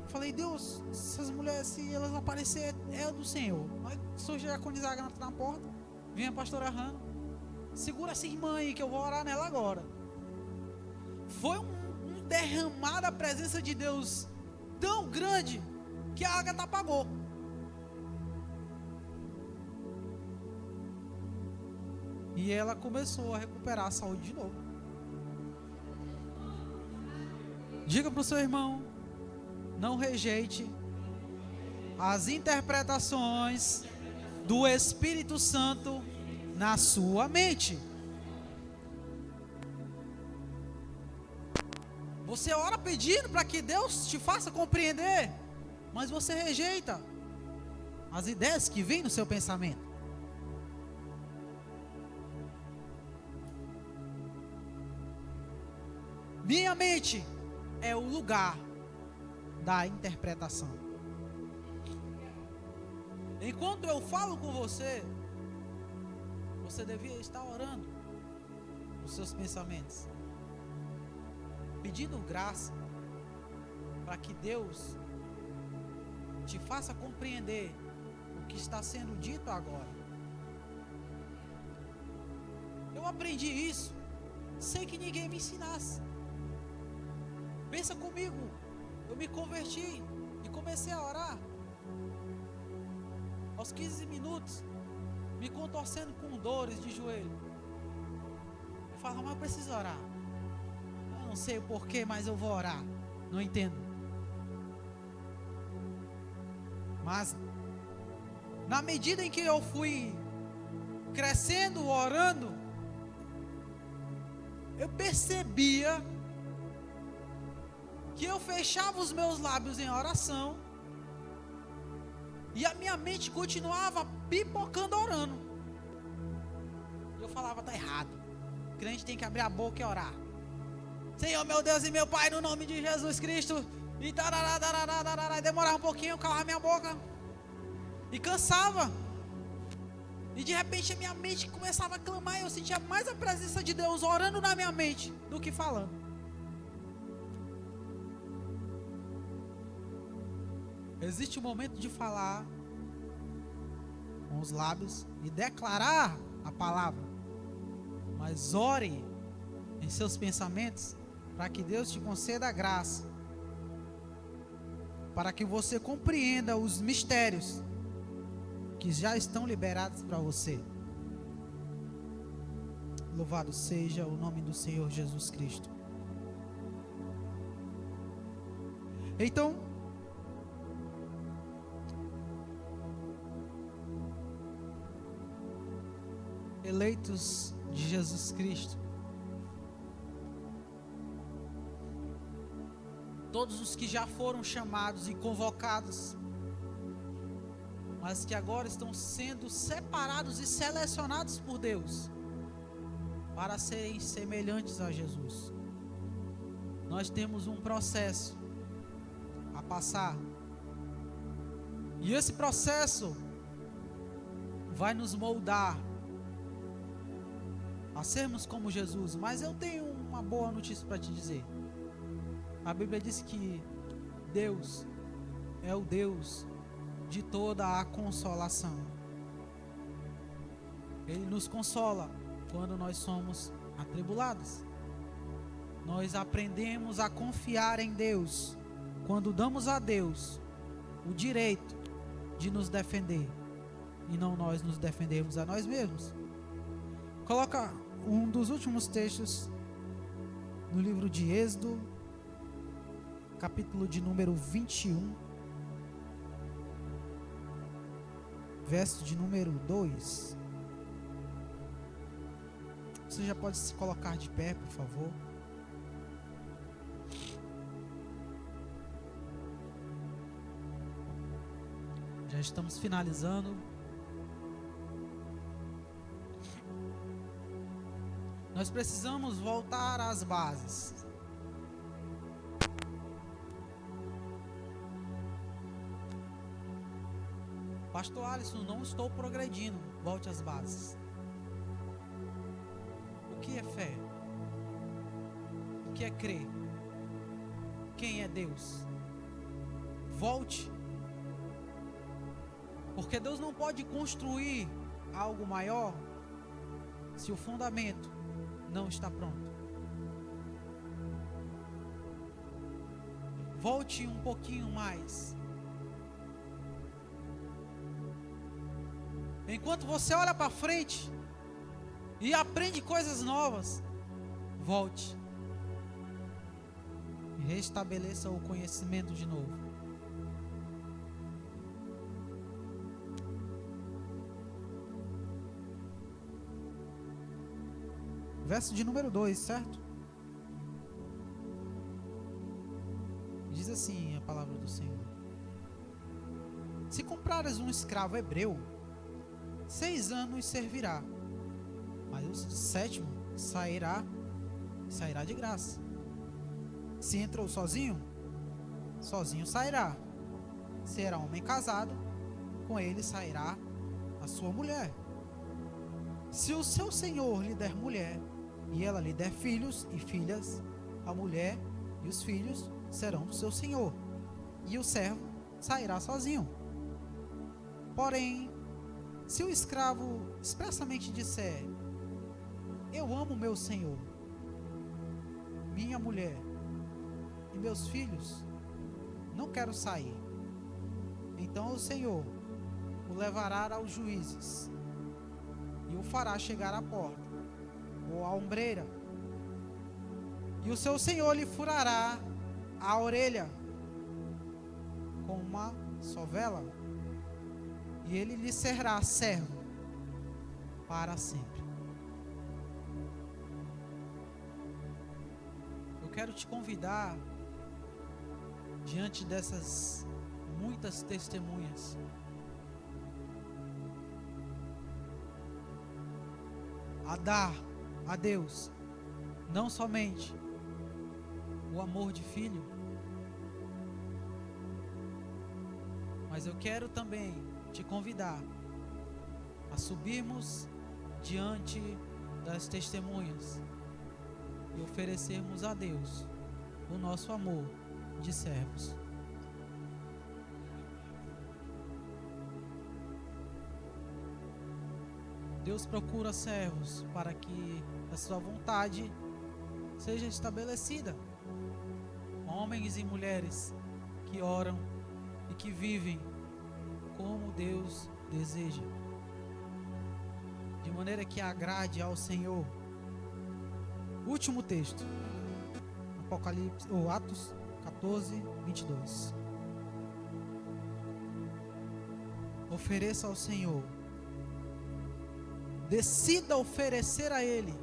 falei: Deus, essas mulheres, se elas aparecerem, é do Senhor. Aí surge a Diaconisa Ágata na porta. Vem a pastora Hanna. Segura essa irmã aí que eu vou orar nela agora. Foi um derramar da presença de Deus tão grande que a Ágata apagou. E ela começou a recuperar a saúde de novo. Diga para o seu irmão: não rejeite as interpretações do Espírito Santo na sua mente. Você ora pedindo para que Deus te faça compreender, mas você rejeita as ideias que vêm no seu pensamento. Minha mente é o lugar da interpretação. Enquanto eu falo com você, você devia estar orando os seus pensamentos, pedindo graça para que Deus te faça compreender o que está sendo dito agora. Eu aprendi isso sem que ninguém me ensinasse. Pensa comigo, eu me converti e comecei a orar. Aos 15 minutos, me contorcendo com dores de joelho. Eu falava, mas eu preciso orar. Eu não sei o porquê, mas eu vou orar. Não entendo. Mas, na medida em que eu fui crescendo, orando, eu percebia que eu fechava os meus lábios em oração e a minha mente continuava pipocando orando. E eu falava, tá errado. O crente tem que abrir a boca e orar. Senhor, meu Deus e meu Pai, no nome de Jesus Cristo. E tarará, tarará, tarará, demorava um pouquinho, eu calava minha boca e cansava. E de repente a minha mente começava a clamar e eu sentia mais a presença de Deus orando na minha mente do que falando. Existe um momento de falar com os lábios e declarar a palavra, mas ore em seus pensamentos para que Deus te conceda a graça, para que você compreenda os mistérios que já estão liberados para você. Louvado seja o nome do Senhor Jesus Cristo. Então, eleitos de Jesus Cristo, todos os que já foram chamados e convocados, mas que agora estão sendo separados e selecionados por Deus para serem semelhantes a Jesus. Nós temos um processo a passar, e esse processo vai nos moldar a sermos como Jesus. Mas eu tenho uma boa notícia para te dizer. A Bíblia diz que Deus é o Deus de toda a consolação. Ele nos consola quando nós somos atribulados. Nós aprendemos a confiar em Deus quando damos a Deus o direito de nos defender e não nós nos defendermos a nós mesmos. Coloca um dos últimos textos no livro de Êxodo, capítulo de número 21, verso de número 2. Você já pode se colocar de pé, por favor. Já estamos finalizando. Nós precisamos voltar às bases. Pastor Alisson, não estou progredindo. Volte às bases. O que é fé? O que é crer? Quem é Deus? Volte. Porque Deus não pode construir algo maior se o fundamento não está pronto. Volte um pouquinho mais. Enquanto você olha para frente e aprende coisas novas, volte e restabeleça o conhecimento de novo. Verso de número 2, certo? Diz assim a palavra do Senhor: se comprares um escravo hebreu, 6 anos servirá, mas o 7º sairá de graça. Se entrou sozinho, sozinho sairá. Se era homem casado, com ele sairá a sua mulher. Se o seu senhor lhe der mulher, e ela lhe der filhos e filhas, a mulher e os filhos serão do seu senhor, e o servo sairá sozinho. Porém, se o escravo expressamente disser: eu amo meu senhor, minha mulher e meus filhos, não quero sair. Então o Senhor o levará aos juízes e o fará chegar à porta ou à ombreira, e o seu Senhor lhe furará a orelha com uma sovela, e ele lhe será servo para sempre. Eu quero te convidar, diante dessas muitas testemunhas, a dar a Deus não somente o amor de filho, mas eu quero também te convidar a subirmos diante das testemunhas e oferecermos a Deus o nosso amor de servos. Deus procura servos para que a sua vontade seja estabelecida. Homens e mulheres que oram e que vivem como Deus deseja, de maneira que agrade ao Senhor. Último texto, Apocalipse, ou Atos 14, 22. Ofereça ao Senhor, decida oferecer a Ele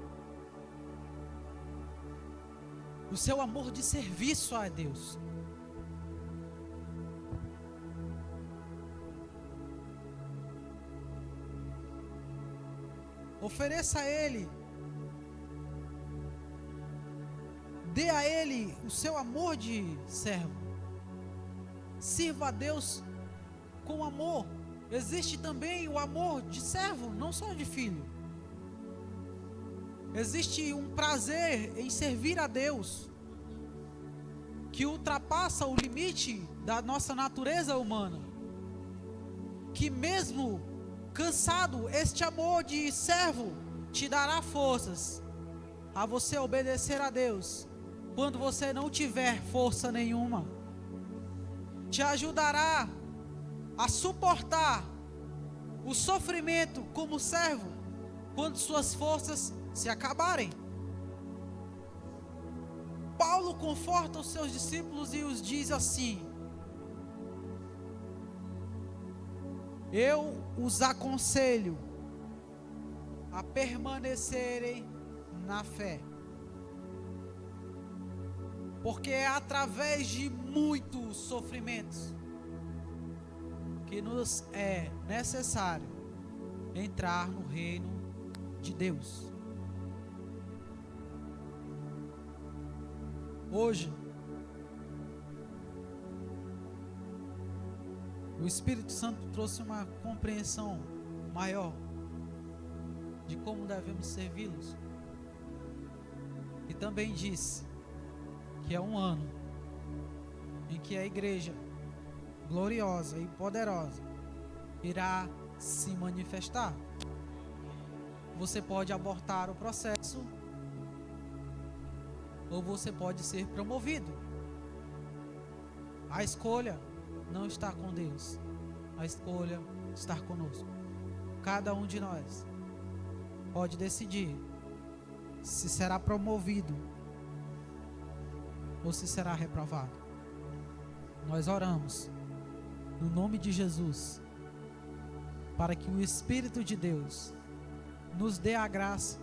o seu amor de serviço a Deus. Ofereça a Ele, dê a Ele o seu amor de servo. Sirva a Deus com amor. Existe também o amor de servo, não só de filho. Existe um prazer em servir a Deus que ultrapassa o limite da nossa natureza humana, que mesmo cansado, este amor de servo te dará forças a você obedecer a Deus quando você não tiver força nenhuma. Te ajudará a suportar o sofrimento como servo quando suas forças se acabarem. Paulo conforta os seus discípulos e os diz assim: eu os aconselho a permanecerem na fé, porque é através de muitos sofrimentos que nos é necessário entrar no reino de Deus. Hoje, o Espírito Santo trouxe uma compreensão maior de como devemos servi-los. E também disse que é um ano em que a igreja gloriosa e poderosa irá se manifestar. Você pode abortar o processo, ou você pode ser promovido. A escolha não está com Deus, a escolha está conosco. Cada um de nós pode decidir se será promovido ou se será reprovado. Nós oramos no nome de Jesus para que o Espírito de Deus nos dê a graça,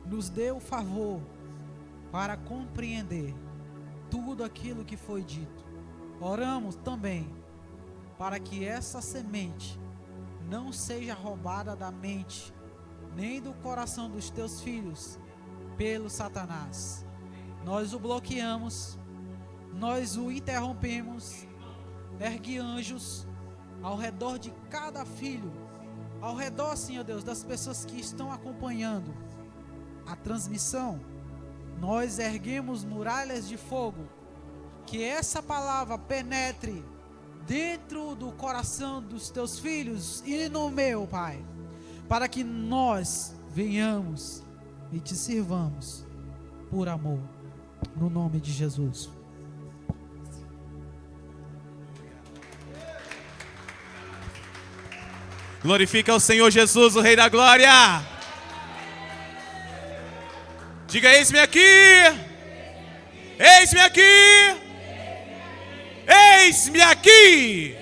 nos dê o favor para compreender tudo aquilo que foi dito. Oramos também para que essa semente não seja roubada da mente nem do coração dos teus filhos pelo Satanás. Nós o bloqueamos, nós o interrompemos. Ergue anjos ao redor de cada filho, ao redor, Senhor Deus, das pessoas que estão acompanhando a transmissão. Nós erguemos muralhas de fogo, que essa palavra penetre dentro do coração dos teus filhos e no meu, Pai, para que nós venhamos e te sirvamos por amor. No nome de Jesus. Glorifica o Senhor Jesus, o Rei da Glória. Diga: eis-me aqui. Eis-me aqui. Eis-me aqui.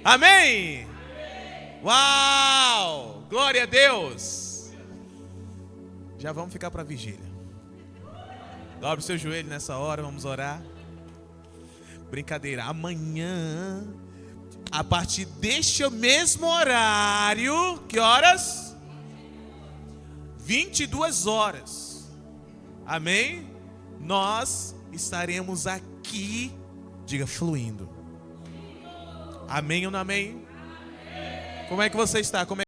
Amém. Uau! Glória a Deus. Já vamos ficar para a vigília. Dobre o seu joelho nessa hora, vamos orar. Brincadeira, amanhã, a partir deste mesmo horário, que horas? 22 horas. Amém? Nós estaremos aqui, diga, fluindo. Amém ou não amém? Como é que você está?